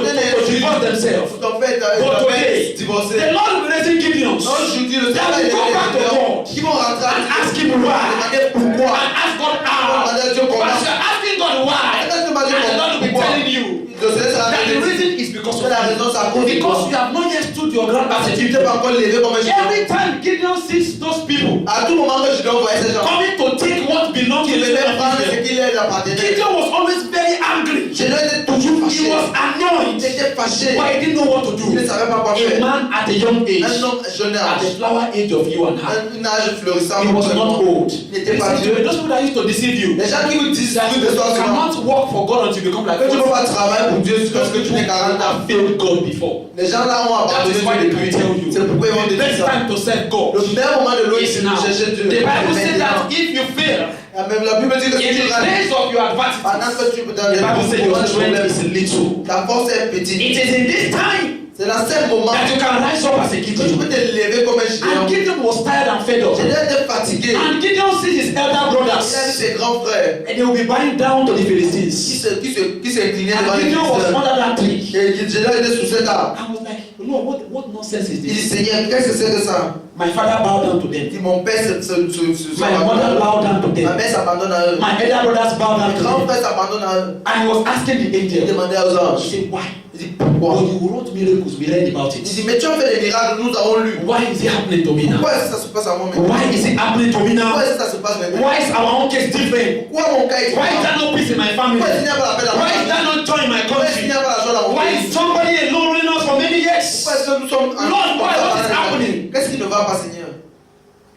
S3: divorce themselves.
S1: Ton père
S3: But today,
S1: divorcé.
S3: the Lord will raise Gideons
S1: Non, je dis le
S3: that
S1: travail
S3: will go back to God
S1: qui vont rentrer
S3: and ask him why
S1: demander pourquoi.
S3: and ask God how. But you're asking God why, and the Lord will be telling you that the reason is because of you. Because you have not yet stood your ground as a
S1: Tu
S3: Gideon.
S1: t'es pas encore levé comme un géant.
S3: Every time Gideon sees those people
S1: À tout moment que je dois envoyer ces gens,
S3: coming to take what belongs to
S1: qui
S3: the
S1: venaient prendre ce
S3: Israel,
S1: qui leur appartenait.
S3: Gideon was always very angry.
S1: Je était toujours
S3: He
S1: fâché.
S3: was annoyed,
S1: J'étais fâché.
S3: but he didn't know what to
S1: Il ne
S3: do.
S1: savait pas quoi
S3: A
S1: faire.
S3: man at a young age,
S1: Un homme jeune
S3: at
S1: âge,
S3: the flower age of you and I,
S1: un âge florissant.
S3: he was not old.
S1: Il n'était pas
S3: Listen to
S1: vieux.
S3: me, those people that used to deceive you,
S1: Les gens qui vous disent
S3: that
S1: tout
S3: you
S1: de soir souvent,
S3: cannot work for God until you become like
S1: que tu ne peux
S3: 40.
S1: pas travailler pour Dieu jusqu'à ce que tu n'aies 40 ans.
S3: have failed God before.
S1: Les gens là ont
S3: That
S1: abandonné
S3: is why they
S1: Dieu
S3: can
S1: depuis.
S3: tell you
S1: C'est pourquoi ils vont
S3: the
S1: te dire
S3: best
S1: ça.
S3: time to serve God
S1: Le meilleur moment de l'eau,
S3: is
S1: c'est
S3: now.
S1: de chercher Dieu.
S3: The Bible says
S1: Maintenant.
S3: that if you fail
S1: Même la Bible dit que si
S3: in
S1: tu
S3: the
S1: rates,
S3: days of your adversity,
S1: pendant que tu peux dans
S3: the
S1: les
S3: Bible says your
S1: moments de
S3: strength
S1: problème,
S3: is little.
S1: ta force est petite.
S3: It is in this time
S1: C'est dans ce moment
S3: that you can rise up as a
S1: que tu
S3: Gideon.
S1: peux te lever comme un géant.
S3: And Gideon was tired and fed up.
S1: Gédéon était fatigué.
S3: And Gideon sees his elder
S1: Il a vu
S3: brothers,
S1: ses grands frères
S3: and they will be bowing down to the
S1: qui
S3: Philistines.
S1: s'inclinaient devant
S3: And
S1: les
S3: Gideon was
S1: Philistins.
S3: under that tree.
S1: Et Gédéon était sous cet arbre.
S3: I was like, Lord, what nonsense is
S1: Il dit,
S3: this?
S1: Seigneur, qu'est-ce que c'est que ça?
S3: My father bowed down to
S1: Il
S3: them.
S1: dit, mon père
S3: My mother
S1: s'abandonne.
S3: bowed down to
S1: Ma
S3: them.
S1: mère s'abandonne à eux.
S3: My elder brothers bowed down
S1: Mes
S3: to
S1: grands
S3: them.
S1: frères s'abandonnent à eux.
S3: And he was asking the
S1: Il
S3: angel,
S1: demandait aux
S3: he
S1: anges.
S3: said, why?
S1: Il dit, pourquoi?
S3: But you wrote miracles, we read about
S1: Il
S3: it.
S1: dit, mais tu as fait des miracles, nous avons lu.
S3: Why is it happening to me now?
S1: Pourquoi est-ce que ça se passe à moi maintenant?
S3: Why is it happening to me now?
S1: Pourquoi est-ce que ça se passe maintenant?
S3: Why is our own case different?
S1: Pourquoi mon cas est
S3: Why is
S1: différent?
S3: there no peace in my family?
S1: Pourquoi est-ce qu'il n'y a pas la paix dans mon
S3: Why is
S1: famille?
S3: there no joy in my
S1: Pourquoi est-ce qu'il
S3: country?
S1: n'y a pas la joie dans mon
S3: Why
S1: pays?
S3: is somebody alone ruling us for many years?
S1: Pourquoi est-ce que nous sommes
S3: Lord, why? What is happening?
S1: Qu'est-ce qui ne va pas, Seigneur?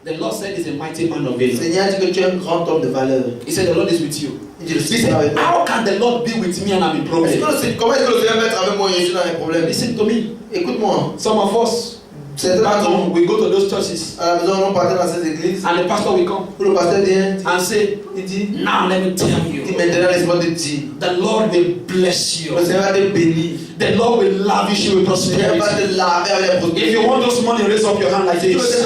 S3: The Lord said he's a mighty man of valor.
S1: Seigneur dit que tu es un grand homme de valeur.
S3: He said the Lord is with you.
S1: Il dit, le
S3: He said,
S1: Seigneur est avec toi.
S3: how can the Lord be with me and I'm in problem?
S1: Comment est-ce que le Seigneur va être avec moi et je suis dans les problèmes?
S3: Listen to me.
S1: Écoute-moi.
S3: Some of us,
S1: C'est
S3: back
S1: un
S3: home, we go to those churches
S1: à la maison, on partait dans cette église.
S3: and the pastor will come
S1: Où le pasteur vient,
S3: and say,
S1: il dit,
S3: now let me tell
S1: il dit
S3: you,
S1: maintenant laisse-moi te dire.
S3: the Lord will bless you.
S1: Le Seigneur va te bénir.
S3: The Lord will lavish you with
S1: Le Seigneur va
S3: prosperity.
S1: te laver avec la
S3: If
S1: prospérité.
S3: you want those money, raise up your hand like this.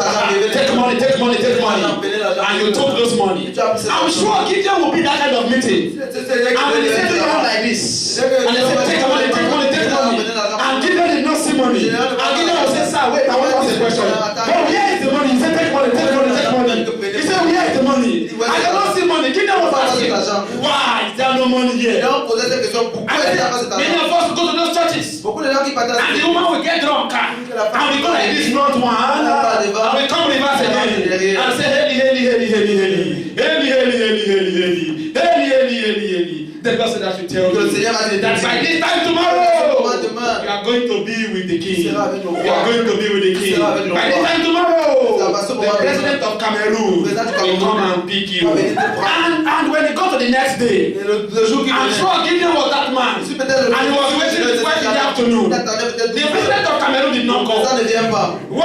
S3: Take money, take money, take money. And you took those money. I'm sure Gideon will be that kind of meeting. And when they say to your hand like this, and they say, take money, take money, take money. And Gideon did not see money. And Gideon will say, sir, wait, I want to ask a question. But where is the money? He said, take money, take money, take money. He said, where is the money? I cannot see money. Gideon was asking, why is there no money here?
S1: Et on posait cette question, pourquoi
S3: And
S1: il n'y a pas cet
S3: many
S1: argent?
S3: of us go to those churches.
S1: Beaucoup de gens qui partent à
S3: And the woman will get drunk and we go like this front one and we come reverse again and say heli heli heli heli heli heli heli heli heli heli heli heli heli heli. The God said I should tell you that by this time tomorrow you are going to be with the king. You are going to be with the king. By this time tomorrow the president of Cameroon will come and pick you. And when he go to the next day, I'm sure Gideon was that man and he was waiting to fight in the afternoon. The president of Cameroon did not come.
S1: Ça ne vient pas.
S3: 1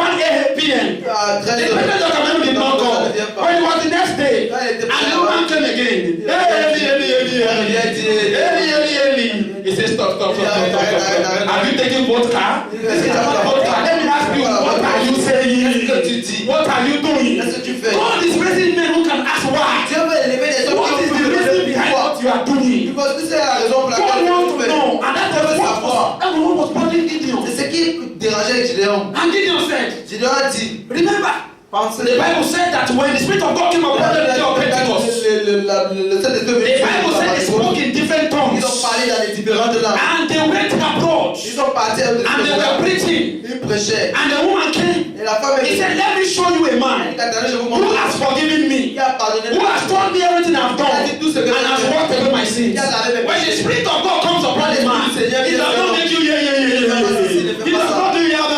S3: p.m. The president of Cameroon did not come. When it was the next day, and the woman came again. Eli, Eli, Eli, Eli. Eli, Eli, Eli. He said, stop. Have you taken vodka? He said, vodka. Let me ask you, what are you saying? What are you doing?
S1: Qu'est-ce que tu fais?
S3: God is raising men who can ask why.
S1: Dieu veut élever des hommes
S3: What
S1: qui
S3: is
S1: ont
S3: the reason behind what you are doing?
S1: Parce que c'est la raison pour laquelle
S3: God wants
S1: tu
S3: to
S1: fais.
S3: know. And that was what was bothering Gideon.
S1: C'est ce qui dérangeait Gideon.
S3: And Gideon said,
S1: Gideon a dit,
S3: remember,
S1: pensez.
S3: the Bible said that when the Spirit of God came upon them in the day of Pentecost,
S1: Le Saint-Esprit
S3: the Bible said they spoke in different tongues.
S1: Ils ont parlé dans les différentes langues.
S3: And they went abroad.
S1: Ils sont partis à
S3: And they were preaching.
S1: Ils prêchaient.
S3: And the woman came.
S1: Et la femme
S3: He said, let me show you a man
S1: Attendez, je vous
S3: who
S1: montre.
S3: has forgiven me. me,
S1: Il a pardonné.
S3: who has told me everything I've done,
S1: Il a dit tout ce que
S3: and
S1: j'ai
S3: has
S1: fait.
S3: washed away my sins.
S1: Il a lavé mes
S3: When the
S1: péchés.
S3: Spirit of God comes upon a man, it does not make you yeah. He does not do yada.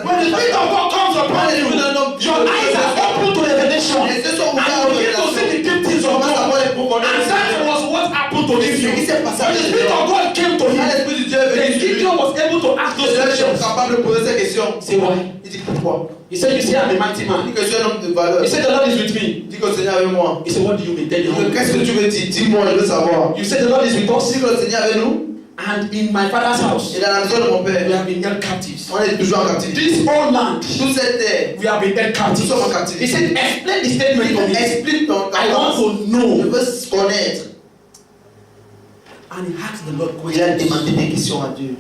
S3: When the Spirit of God comes upon you, your eyes are open to revelation, and you begin to see the deep things of God. And that was what happened to Gideon. When the Spirit of God came to him, then Gideon was able to ask those questions.
S1: capable de poser ces questions.
S3: Say why?
S1: Il dit pourquoi?
S3: He said, you see, I'm a mighty
S1: Il
S3: man.
S1: dit que je suis un homme de valeur.
S3: He said, the Lord is with me.
S1: Il dit que le Seigneur est avec moi.
S3: He said, what do you mean? Tell
S1: Il dit
S3: me.
S1: que qu'est-ce que tu veux dire? Dis-moi, je veux savoir.
S3: You said the Lord is with
S1: Il
S3: us.
S1: dit que le Seigneur est avec nous.
S3: And in my father's house,
S1: Et dans la maison de mon
S3: we
S1: père,
S3: have been held captives.
S1: on est toujours en captivité.
S3: This whole land,
S1: Toute cette terre,
S3: we have been held
S1: nous
S3: captives.
S1: sommes en
S3: He
S1: captivité.
S3: said, explain the statement to me.
S1: Explique ton
S3: I want
S1: capacité.
S3: to
S1: Je
S3: know.
S1: veux connaître.
S3: And he asked the Lord
S1: Il a
S3: questions.
S1: demandé des questions à Dieu.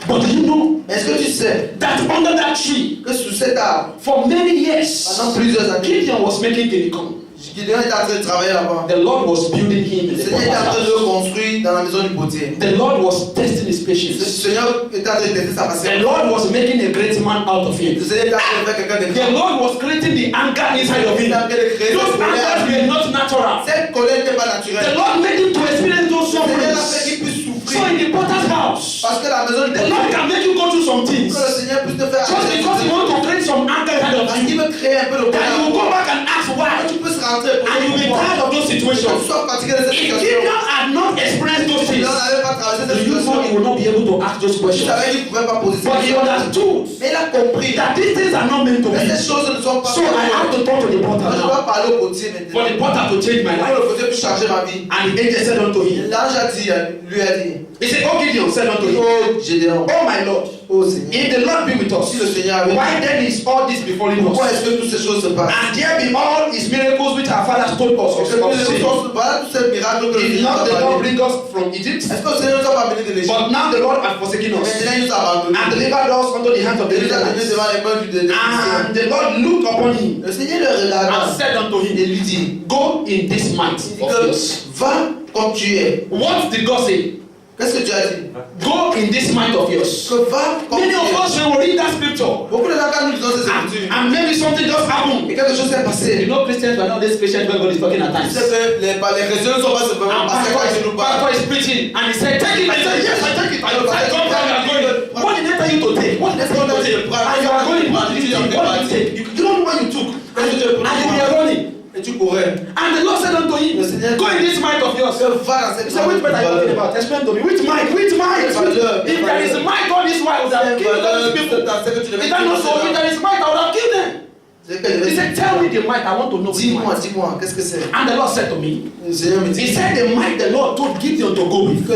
S3: But do you know
S1: Est-ce que tu sais
S3: that under that tree,
S1: que sous cet arbre,
S3: for many years,
S1: pendant plusieurs années,
S3: Gideon was making Gideon.
S1: Gideon était en train de travailler là-bas.
S3: The Lord was building him in
S1: Le
S3: the
S1: Seigneur était en train de
S3: house.
S1: le construire dans la maison du potier.
S3: The Lord was testing his
S1: Le
S3: patience.
S1: Seigneur était en train de tester sa
S3: The
S1: patience.
S3: Lord was making a great man out of
S1: Le
S3: him.
S1: Seigneur était en train de faire quelqu'un de
S3: The
S1: grand.
S3: Lord was creating the anger inside of
S1: Il
S3: him.
S1: était en train de créer
S3: Those
S1: cette colère.
S3: angers were not natural.
S1: Cette colère n'était pas
S3: The
S1: naturelle.
S3: Lord made him to experience those
S1: Le Seigneur a fait
S3: sufferings.
S1: qu'il puisse
S3: So
S1: souffrir.
S3: in the potter's house,
S1: Parce que la maison du
S3: the
S1: potier,
S3: Lord can make you go through some things.
S1: que le Seigneur puisse te faire
S3: Just because he wants to create some anger inside of
S1: parce qu'il
S3: you.
S1: veut créer un peu de
S3: That you will go
S1: colère.
S3: back and ask why.
S1: Tu peux se rentrer pour
S3: And you'll be tired of those
S1: que tu
S3: situations.
S1: sois fatigué de cette
S3: If
S1: situation.
S3: Gideon had not experienced those
S1: Si
S3: things,
S1: Gideon n'avait pas traversé
S3: do
S1: cette
S3: you know
S1: situation,
S3: he will not be able to ask those
S1: il
S3: questions?
S1: savait qu'il ne pouvait pas poser ces
S3: But he
S1: questions.
S3: understood
S1: Mais il a compris
S3: that these things are not meant to
S1: que
S3: be.
S1: ces choses ne sont pas
S3: So I have to talk to the potter
S1: Moi, je
S3: now.
S1: dois parler au potier
S3: For
S1: maintenant.
S3: the potter to change my
S1: Pour
S3: life.
S1: le potier puisse changer ma vie.
S3: And the angel said unto him,
S1: L'ange a dit, lui a dit,
S3: he said, oh Gideon said unto him,
S1: oh Gédéon,
S3: oh my Lord,
S1: oh Seigneur,
S3: if the Lord be with
S1: si le
S3: us,
S1: Seigneur avait
S3: why then is all this befalling
S1: pourquoi
S3: us?
S1: est-ce que toutes ces choses se passent?
S3: And there be all his miracles which our fathers told us
S1: Parce que
S3: of
S1: les
S3: sin.
S1: choses, voilà tous ces miracles que le
S3: Did
S1: Seigneur
S3: not
S1: nous
S3: the
S1: a
S3: Lord
S1: parlé.
S3: bring us from Egypt?
S1: Est-ce que le Seigneur nous a pas béni de l'Égypte?
S3: But now the Lord has forsaken us
S1: Maintenant, il nous a abandonnés.
S3: and delivered us unto the hands of the
S1: Il nous a donné
S3: Israelites.
S1: devant les mains du
S3: And the Lord looked upon him
S1: Le Seigneur le regarda
S3: and said unto
S1: et
S3: him,
S1: lui dit,
S3: go in this might
S1: il dit
S3: of
S1: que
S3: yours.
S1: va comme tu es.
S3: What did God say?
S1: Qu'est-ce que tu as dit?
S3: Go in this might of yours.
S1: Que va comme tu
S3: Many of
S1: es.
S3: us, when we read that scripture,
S1: Beaucoup de gens, quand nous lisons ces écritures,
S3: and maybe something just happened.
S1: et quelque chose s'est
S3: You
S1: passé.
S3: know, Christians are not this patient when God is talking at
S1: Tu
S3: times.
S1: sais que les chrétiens ne sont pas simplement
S3: And
S1: parce que quand ils nous
S3: pastor
S1: parlent.
S3: is preaching and he said, take it. I said, yes, I take it. I said, come down, you are going. What did they tell you to take? What did they tell you to take? And you are going, what did you take? What did you take? You don't know what you took. And you were running.
S1: Et tu courais.
S3: And the Lord said unto him, go in this might of yours.
S1: Que va dans cette
S3: He said, which might are you talking about? Explain to me. Which might? Which might? If there is a might, all this might would have killed all these people. Is that not so? If there is might, I would have killed them. He said, tell me the might. I want to know which
S1: Dis-moi,
S3: might.
S1: dis-moi, qu'est-ce que c'est?
S3: And the Lord said to me,
S1: Le Seigneur me
S3: he
S1: dit
S3: said the might the Lord told Gideon to go with.
S1: que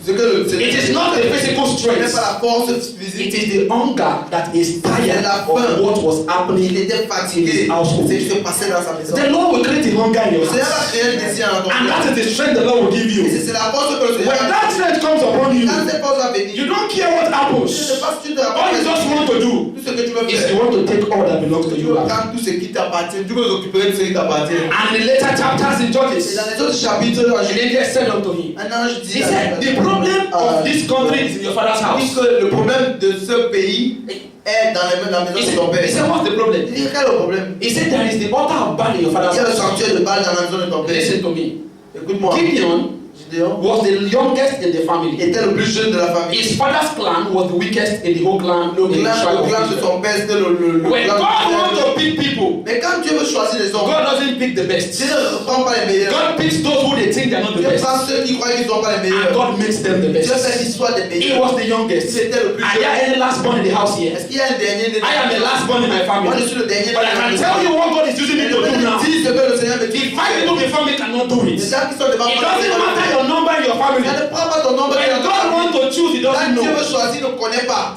S1: ce que le Seigneur
S3: It is not the physical
S1: ce n'est
S3: strength.
S1: pas la force
S3: It
S1: physique.
S3: is the hunger that is tired of what was
S1: Il
S3: happening.
S1: était fatigué. C'est ce qui se passait dans sa maison.
S3: The Lord will create a hunger in
S1: Le
S3: your
S1: Seigneur va
S3: heart.
S1: créer un désir dans ton
S3: And that
S1: cœur.
S3: is the strength the Lord will give
S1: Et
S3: you.
S1: c'est la force que le Seigneur
S3: When
S1: va
S3: that strength comes upon you,
S1: Quand cette force va venir,
S3: you don't care what
S1: tu ne
S3: happens.
S1: sais pas si tu te
S3: All you just want to do
S1: tout ce que tu veux
S3: is
S1: faire.
S3: you want to take all that belongs to
S1: Tu
S3: you
S1: veux
S3: back.
S1: prendre tout ce qui t'appartient. Tu veux récupérer tout ce qui t'appartient.
S3: And in the later chapters in
S1: Et
S3: Judges,
S1: dans les autres chapitres,
S3: an angel said unto him,
S1: un ange dit
S3: he said, the problem of this country is in your father's
S1: dit
S3: house.
S1: que le problème de ce pays est dans la maison
S3: He
S1: de ton père.
S3: said, what's the
S1: Il
S3: problem?
S1: dit, quel est le problème?
S3: He said, there is the altar of Baal in your
S1: Il
S3: father's
S1: y a le
S3: house.
S1: sanctuaire de Baal dans la maison de ton père.
S3: Listen to me.
S1: Écoute-moi.
S3: Gideon
S1: Gideon
S3: was the youngest in the family.
S1: était le plus jeune de la famille.
S3: His father's clan was the weakest in the whole clan.
S1: Le
S3: in the tribe of
S1: clan de
S3: Israel.
S1: son père, c'était le
S3: When
S1: clan
S3: God
S1: de
S3: wants to pick people,
S1: Mais quand Dieu veut choisir les hommes,
S3: God doesn't pick the best.
S1: Dieu ne prend pas les meilleurs.
S3: God picks those who they think they're not the
S1: Dieu
S3: best.
S1: prend ceux qui croient qu'ils ne sont pas les
S3: And
S1: meilleurs.
S3: God makes them the
S1: Dieu
S3: best.
S1: fait qu'ils soient des
S3: He
S1: meilleurs.
S3: was the youngest.
S1: C'était le plus
S3: Are there
S1: jeune.
S3: any last born in the house here?
S1: Est-ce qu'il y a un dernier
S3: I am the last born in my
S1: Moi, je
S3: family.
S1: suis le dernier.
S3: But I can tell you what God is using me to do now.
S1: Dis ce que le Seigneur me dit.
S3: If 5 people before me cannot do
S1: Les
S3: it,
S1: gens qui sont devant
S3: it
S1: moi,
S3: doesn't matter your number in your family.
S1: ne prends pas ton nombre.
S3: When God wants to choose, He doesn't
S1: Quand Dieu
S3: know.
S1: veut choisir, ne connaît pas.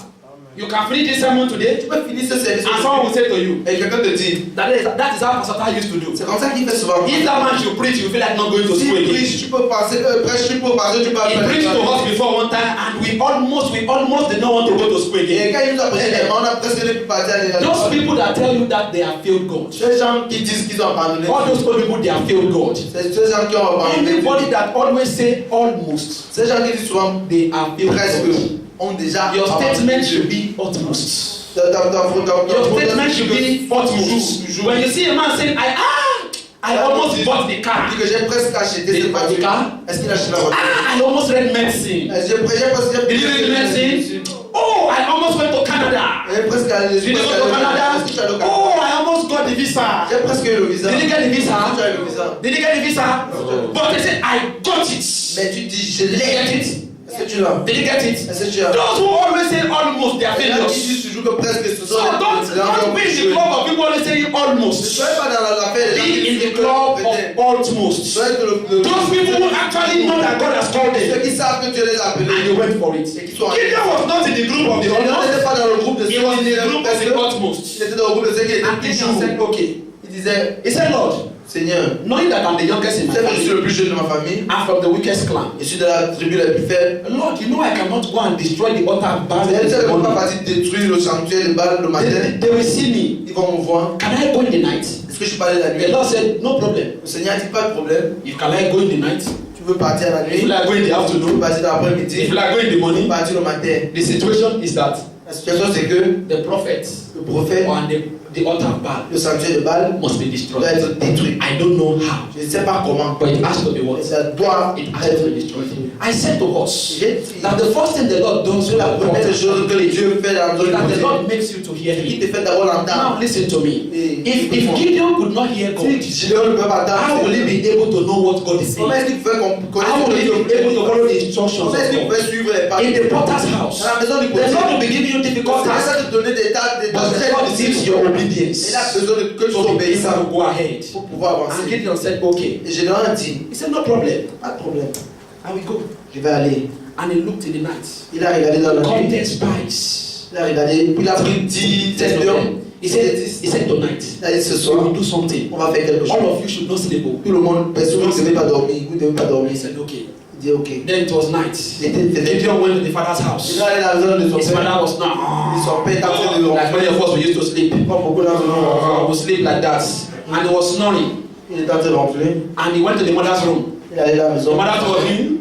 S3: You can finish this sermon today,
S1: Tu peux finir ce service.
S3: and someone will say to you,
S1: Et quelqu'un te dit,
S3: that is how Pastor Tai used to do.
S1: c'est comme ça qu'il fait souvent.
S3: If that man should preach, you feel like not going to
S1: Si
S3: school again.
S1: prêche, tu peux passer, prêche, tu peux passer, tu peux
S3: He preached to us before one time, and we almost did not want to go to school
S1: Et
S3: again.
S1: quand il nous a prêché, on a presque pu partir à l'église.
S3: Those people that tell you that they have failed God,
S1: Ces gens qui disent qu'ils ont abandonné.
S3: all those old people, they have failed God.
S1: C'est ces gens qui ont abandonné.
S3: Anybody that always say almost,
S1: Ces gens qui disent souvent
S3: they have failed
S1: presque
S3: God.
S1: ont déjà
S3: Your
S1: abandonné
S3: statement
S1: Dieu.
S3: should be utmost. Your statement should be for toujours. When you see a man saying, I almost bought the car.
S1: Dit que j'ai presque acheté cette voiture. Est-ce qu'il a acheté la voiture?
S3: I almost read medicine. Did you read medicine? Oh, I almost went to Canada.
S1: J'ai presque allé.
S3: Did you go to Canada? Oh, I almost got the visa.
S1: J'ai presque eu le visa.
S3: Did you get the visa?
S1: Tu as eu le visa.
S3: Did you get the visa? But they said, I got it.
S1: Mais tu dis, je
S3: Did you
S1: l'ai.
S3: get it?
S1: Est-ce que tu l'as?
S3: Did you get it?
S1: Est-ce que tu as?
S3: Those who always say almost, they are
S1: Il y a qui
S3: failures.
S1: disent toujours que presque ce
S3: So
S1: sont
S3: don't be in the club of people always saying
S1: Ne
S3: almost.
S1: soyez pas dans l'affaire des gens
S3: Be
S1: qui
S3: in
S1: disent
S3: the
S1: que
S3: club
S1: peut-être.
S3: of almost.
S1: Soyez que
S3: Those people who actually know that God has called
S1: ceux
S3: them,
S1: qui savent que Dieu les a
S3: and they
S1: appelés
S3: went for it.
S1: et qui sont
S3: Gideon was not in the group of the
S1: Il
S3: almost.
S1: n'était pas dans le groupe de
S3: He
S1: ceux
S3: was in
S1: qui
S3: the group of the
S1: étaient
S3: utmost.
S1: Il était dans le groupe de ceux qui étaient
S3: And Gideon said,
S1: toujours.
S3: okay.
S1: Il disait,
S3: He said, Lord,
S1: Seigneur,
S3: knowing that I'm the youngest in my
S1: c'est que je suis
S3: family
S1: le plus jeune de ma famille.
S3: and from the weakest clan,
S1: Je suis de la tribu la plus faible.
S3: Lord, you know I cannot go and destroy the altar of Baal.
S1: C'est elle qui ne peut pas
S3: They
S1: partir détruire le sanctuaire, le bal, le matin.
S3: will see me.
S1: Ils vont me voir.
S3: Can I go in the night?
S1: Est-ce que je peux aller la
S3: The
S1: nuit?
S3: Lord said, no problem.
S1: Le Seigneur dit pas de problème.
S3: If can I go in the night?
S1: Tu veux partir la
S3: If
S1: nuit?
S3: I go in the
S1: Tu veux
S3: afternoon?
S1: partir dans l'après-midi?
S3: If I go in the
S1: Tu veux
S3: morning?
S1: partir le matin?
S3: The situation is that
S1: La situation c'est que
S3: the prophet
S1: le prophète,
S3: and the altar of Baal
S1: le sanctuaire de Baal
S3: must be
S1: doit
S3: destroyed.
S1: être détruit.
S3: I don't know how,
S1: Je ne sais pas comment,
S3: but it has to be
S1: mais
S3: what?
S1: ça doit
S3: It has to
S1: être
S3: be destroyed. I said to us
S1: J'ai dit
S3: that the first thing the Lord does with
S1: la
S3: our
S1: première chose que Dieu fait dans
S3: is that the
S1: notre
S3: Lord makes you to hear
S1: il
S3: Him.
S1: te fait d'abord
S3: Now
S1: l'entendre.
S3: listen to me.
S1: Et
S3: If Gideon could not hear God,
S1: si Gideon ne peut pas
S3: how
S1: entendre,
S3: will he be able to know what God is
S1: comment
S3: saying?
S1: est-ce qu'il pouvait
S3: How
S1: connaître
S3: will he be able to follow the instructions
S1: Comment est-ce qu'il
S3: of God?
S1: pouvait suivre les pas
S3: In the potter's house,
S1: dans la maison du
S3: the
S1: potier?
S3: Lord will be giving you difficult
S1: Il
S3: tasks,
S1: essaie de donner des tas de
S3: but the Lord needs your obedience.
S1: Il a besoin de que tu
S3: So
S1: sois
S3: be
S1: obéissant
S3: able to go ahead.
S1: pour pouvoir
S3: And
S1: avancer.
S3: Gideon said, okay.
S1: Et Gédéon a dit,
S3: He said, no problem.
S1: pas de problème,
S3: I will go.
S1: je vais aller.
S3: And he looked in the night.
S1: Il a regardé dans la
S3: Come
S1: nuit,
S3: 10 spies.
S1: il a regardé, puis il a pris 10
S3: Ten of
S1: espions.
S3: them. He said tonight,
S1: Il a dit ce
S3: we
S1: soir,
S3: will do something.
S1: on va faire quelque chose.
S3: All of you should not sleep.
S1: Tout le monde, personne ne devait pas dormir, vous ne devez pas dormir.
S3: He said, okay.
S1: Il dit ok.
S3: Then it was night. Gideon went to the father's
S1: Il
S3: house.
S1: est allé dans la maison de son
S3: His
S1: père.
S3: father was
S1: Et
S3: not.
S1: son père est en train de
S3: Like many of us, we used to sleep.
S1: Pas beaucoup d'entre nous.
S3: We sleep like that. And he was snoring.
S1: Il est en train de ronfler.
S3: And he went to the mother's room.
S1: Il est allé à la
S3: The
S1: maison.
S3: mother told him,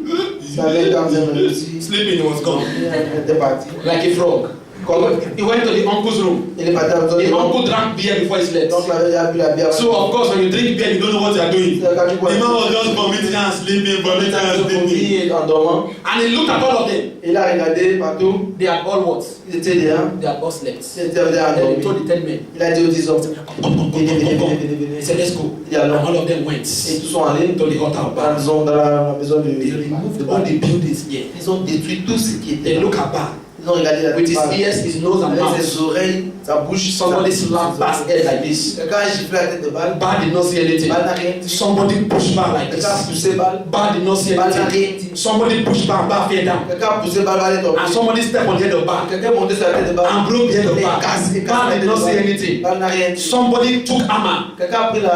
S1: Il avait dans un moment aussi.
S3: sleeping, he was gone.
S1: Il était parti.
S3: Like a frog.
S1: Comme
S3: He went to the uncle's room.
S1: il est parti à la maison.
S3: The uncle drank beer before he slept.
S1: Donc il avait déjà bu la bière.
S3: So of course, when you drink beer, you don't know what you are doing.
S1: Quand tu bois
S3: The man was just vomiting and sleeping, vomiting and sleeping.
S1: il est en dormant.
S3: And he looked at all of them.
S1: Il a regardé partout.
S3: They had all what?
S1: Ils étaient déjà.
S3: They had all slept.
S1: Ils étaient déjà
S3: And then he
S1: endormis.
S3: told the 10 men,
S1: Il a dit aux 10 hommes,
S3: come, come, come,
S1: venez,
S3: come,
S1: venez,
S3: come,
S1: venez,
S3: come.
S1: venez,
S3: He
S1: venez.
S3: said, let's go.
S1: Il y a
S3: And
S1: l'homme.
S3: all of them
S1: Et
S3: went
S1: tous sont allés
S3: to the altar of
S1: dans la
S3: Baal.
S1: maison, dans la maison de
S3: They removed all the buildings here.
S1: Ils ont détruit tout ce qui
S3: They
S1: était.
S3: look at Baal.
S1: Ils ont regardé la
S3: With his
S1: Baal.
S3: ears, his nose and
S1: Avec
S3: mouth.
S1: ses oreilles, sa bouche.
S3: Somebody slapped Baal's head like this.
S1: Quelqu'un a giflé la tête de Baal.
S3: Baal did not see anything.
S1: Baal n'a rien dit.
S3: Somebody pushed Baal like
S1: Quelqu'un a
S3: this.
S1: poussé Baal.
S3: Baal did not see
S1: Baal n'a
S3: anything.
S1: rien dit.
S3: Somebody pushed Baal, Baal fell down.
S1: Quelqu'un a poussé Baal, Baal est tombé.
S3: And somebody stepped on the head of Baal
S1: Quelqu'un a monté sur la tête de Baal.
S3: and broke the head of
S1: Il
S3: Baal.
S1: casse
S3: Baal did not see anything.
S1: Baal n'a rien dit.
S3: Somebody took hammer
S1: Quelqu'un a pris le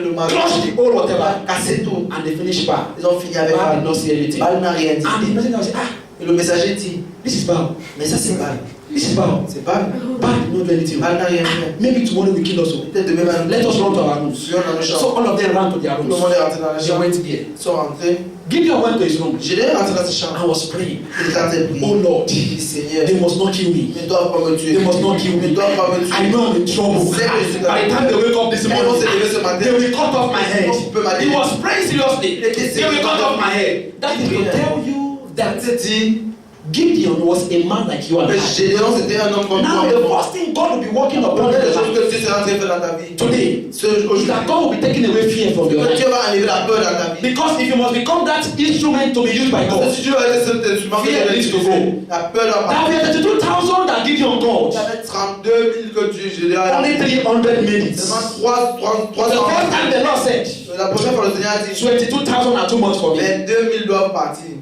S3: and
S1: marteau.
S3: crushed the whole whatever.
S1: Baal a cassé tout.
S3: And they finished Baal.
S1: Ils ont fini avec
S3: Baal did
S1: Baal.
S3: not see anything.
S1: Baal n'a rien dit.
S3: And the messenger said, ah,
S1: Et le messager dit,
S3: this is Baal.
S1: mais ça c'est Baal.
S3: This is Baal.
S1: C'est Baal.
S3: Baal did not do anything.
S1: Baal n'a rien fait.
S3: Maybe tomorrow we kill us all.
S1: Peut-être demain,
S3: Let us run to our rooms.
S1: Fuyons dans nos
S3: So
S1: chambres.
S3: all of them ran to their
S1: Tout le monde
S3: rooms.
S1: est rentré dans la
S3: They
S1: chambre.
S3: went there.
S1: Ils sont rentrés.
S3: Gideon went to his room
S1: J'ai déjà rentré dans cette chambre.
S3: and was praying.
S1: Il était en train de prier.
S3: Oh Lord,
S1: Il dit, Seigneur,
S3: they must not kill me.
S1: ils ne doivent pas me tuer.
S3: They must not kill
S1: Ils
S3: me.
S1: ne doivent pas me
S3: I
S1: tuer.
S3: know I'm in trouble. By the time they wake up this
S1: Quand ils vont
S3: morning,
S1: se lever ce matin,
S3: they will cut off my head.
S1: on peut m'aider.
S3: He was praying seriously. They will cut off my head. That is to tell you that
S1: C'est dit,
S3: Gideon was a man like you and
S1: mais
S3: I.
S1: Gédéon c'était un homme comme
S3: Now
S1: toi.
S3: the first thing God will be working
S1: La
S3: upon
S1: première
S3: your
S1: chose
S3: life
S1: que Dieu sera en train de faire dans ta vie,
S3: today
S1: c'est aujourd'hui,
S3: is that God will be taking away fear from your
S1: que
S3: life.
S1: Dieu va enlever la peur dans ta vie.
S3: Because if you must become that instrument to be used by
S1: Parce que
S3: God,
S1: si Dieu va être cet instrument que
S3: Fear
S1: Dieu
S3: needs to
S1: utiliser,
S3: go.
S1: la peur doit
S3: now we
S1: partir.
S3: are 32,000 that Gideon
S1: Il y
S3: called.
S1: avait 32 000 que Dieu Gédéon a
S3: Only 300 made it.
S1: seulement
S3: The
S1: 300.
S3: first time the Lord said,
S1: La première fois le Seigneur a dit
S3: 22,000 are too much for me.
S1: 22 000 doivent partir.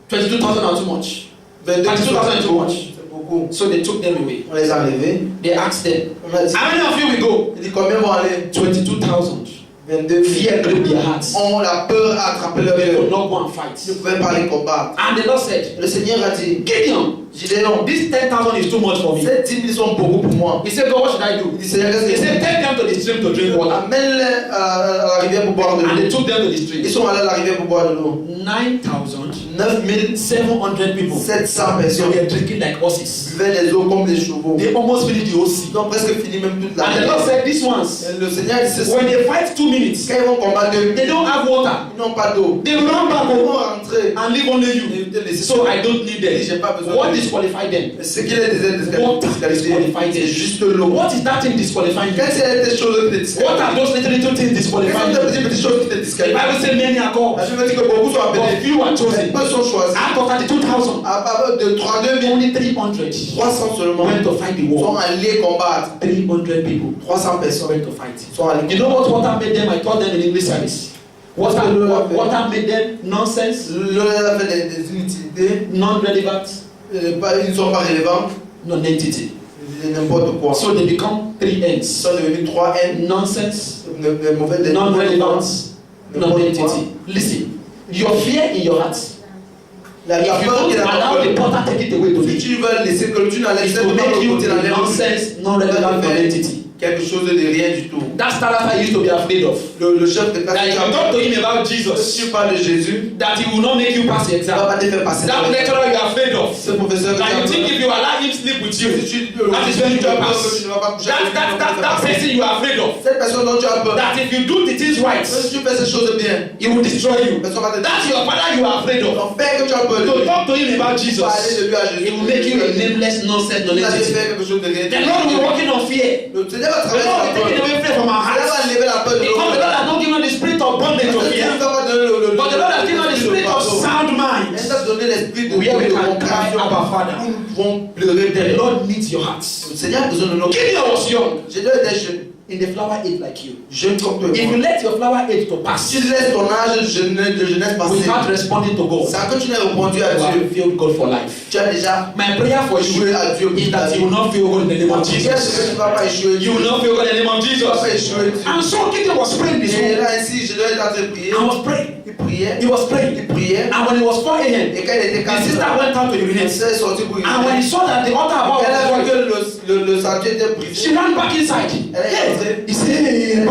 S3: 22,000 are too much.
S1: 22 000
S3: 22,000 too much.
S1: c'est beaucoup.
S3: So they took them away.
S1: On les a enlevés.
S3: They asked them,
S1: On a dit,
S3: how many of you will go?
S1: il dit combien vont aller?
S3: 22,000.
S1: 22 000.
S3: Fear gripped their hearts.
S1: Ont la peur à attraper leur
S3: They could
S1: cœur.
S3: not go and
S1: Ils
S3: fight.
S1: ne pouvaient pas les combattre.
S3: And the Lord said,
S1: Le Seigneur a dit,
S3: Gideon,
S1: Gédéon,
S3: this 10,000 is too much for me.
S1: ces 10 000 sont beaucoup pour moi.
S3: He said, God, what should I do?
S1: Il dit, Seigneur,
S3: He
S1: qu'est-ce que
S3: said, take them to the stream to drink water.
S1: amène-les à la rivière pour boire de
S3: And they
S1: l'eau.
S3: took them to the
S1: Ils
S3: stream.
S1: sont allés à la rivière pour boire de l'eau.
S3: 9,000 9,700 people.
S1: 700
S3: They
S1: personnes
S3: were drinking like horses.
S1: buvaient les eaux comme des chevaux.
S3: They almost finished the whole sea.
S1: Ils ont presque fini même toute la
S3: And the Lord said, these ones,
S1: Et le Seigneur dit ceci.
S3: when they fight 2 minutes,
S1: Quand ils vont combattre,
S3: they don't have water.
S1: ils n'ont pas d'eau.
S3: They run back
S1: Ils vont
S3: home
S1: rentrer.
S3: and leave only you.
S1: Et te laisser.
S3: So I don't need
S1: J'ai
S3: them.
S1: pas besoin
S3: What
S1: de
S3: disqualified them?
S1: ce qui les
S3: What
S1: disqualifié, c'est juste l'eau.
S3: What is that thing disqualifying you?
S1: Quelles sont les choses qui te disqualifient?
S3: What are those little things
S1: Quelles sont
S3: disqualifying you?
S1: les petites choses qui te
S3: The
S1: disqualifient?
S3: Bible says many are called,
S1: La Bible dit que beaucoup sont
S3: but
S1: appelés.
S3: few are chosen.
S1: Peu sont choisis.
S3: Out of 32,000,
S1: À partir de 32 000,
S3: only 300
S1: 300 seulement
S3: went to fight the
S1: sont
S3: war.
S1: allés combattre.
S3: 300 people
S1: 300 personnes
S3: went to fight.
S1: sont allés
S3: You know what water made them? I taught them in English service. Water made them nonsense,
S1: Le a fait des inutilités.
S3: non-relevant,
S1: Ils ne sont pas relevants.
S3: non-entity.
S1: N'importe quoi.
S3: So they become 3
S1: Ils
S3: ends.
S1: sont devenus 3 N.
S3: Nonsense,
S1: Les mauvais
S3: non-relevant,
S1: N'importe
S3: non-entity.
S1: quoi.
S3: Listen, your fear in your heart.
S1: La
S3: If you
S1: peur
S3: don't
S1: qui est dans
S3: allow
S1: ton
S3: the
S1: cœur,
S3: potter take it away to
S1: si
S3: me,
S1: tu veux laisser que tu n'enlèves
S3: it
S1: pas
S3: will make you
S1: côté
S3: a
S1: dans
S3: nonsense, non-relevant, non-entity.
S1: quelque chose de rien du tout.
S3: That starter used to be afraid of.
S1: Le chef de classe,
S3: That if you talk to him about
S1: si
S3: Jesus,
S1: tu parles de Jésus,
S3: that he will not make you pass the
S1: il ne va
S3: exam.
S1: pas te faire passer.
S3: That lecturer you are afraid of.
S1: Ce professeur
S3: That you think
S1: que
S3: if you allow him sleep with you,
S1: tu
S3: that is when you
S1: as
S3: pass.
S1: peur que tu ne vas pas coucher avec lui,
S3: That person you are afraid of.
S1: cette personne dont tu as peur,
S3: That if you do the things right,
S1: si tu fais ces choses bien,
S3: he will destroy you.
S1: personne va te
S3: That's your father you are afraid of.
S1: ton père que tu as peur de
S3: To
S1: lui.
S3: talk to him about
S1: Tu vas aller de
S3: Jesus,
S1: lui à Jésus.
S3: it will make you a nameless nonsense,
S1: Il va te
S3: non-entity.
S1: faire quelque chose de rien.
S3: The Lord will be working on fear.
S1: Le Seigneur va
S3: The
S1: travailler
S3: Lord
S1: sur
S3: will
S1: la
S3: be
S1: peur.
S3: taking away fear from our
S1: Il va
S3: hearts.
S1: lever la peur de
S3: Because the Lord
S1: l'autre.
S3: has not given us the spirit of bondage of
S1: Il
S3: fear,
S1: nous a pas donné le
S3: but the Lord has given us the spirit of sound
S1: Il
S3: mind.
S1: nous a donné l'esprit de
S3: Where we can
S1: compassion.
S3: cry, Abba, Father.
S1: Nous pouvons pleurer
S3: The
S1: derrière.
S3: Lord needs your hearts.
S1: Le Seigneur a besoin de notre.
S3: Gideon was young,
S1: J'ai deux des jeunes.
S3: in the flower age like you.
S1: Jeune comme toi.
S3: If you let your flower age to pass
S1: Si tu laisses ton âge de jeunesse passer,
S3: without responding to God,
S1: c'est que tu n'as répondu à
S3: you have
S1: Dieu.
S3: failed God for life.
S1: Tu as déjà
S3: My prayer for you
S1: échoué à Dieu.
S3: is that you will not fail God in the name of
S1: Tu
S3: Jesus.
S1: ne vas pas échouer.
S3: You will not fail God in the name of
S1: Tu ne vas pas
S3: Jesus.
S1: échouer.
S3: And so Gideon was praying this
S1: Et
S3: morning.
S1: là, ici, je dois être en train de prier.
S3: I was praying.
S1: Il priait.
S3: He was praying.
S1: Il priait.
S3: And when it was 4 a.m.,
S1: Et quand il était
S3: his
S1: 4
S3: sister went out to
S1: il
S3: urinate.
S1: s'est sorti pour
S3: And when he
S1: uriner.
S3: saw that the altar above
S1: Elle a vu
S3: was void,
S1: que le sentier était brisé.
S3: she ran back inside.
S1: Elle est
S3: He said, hey,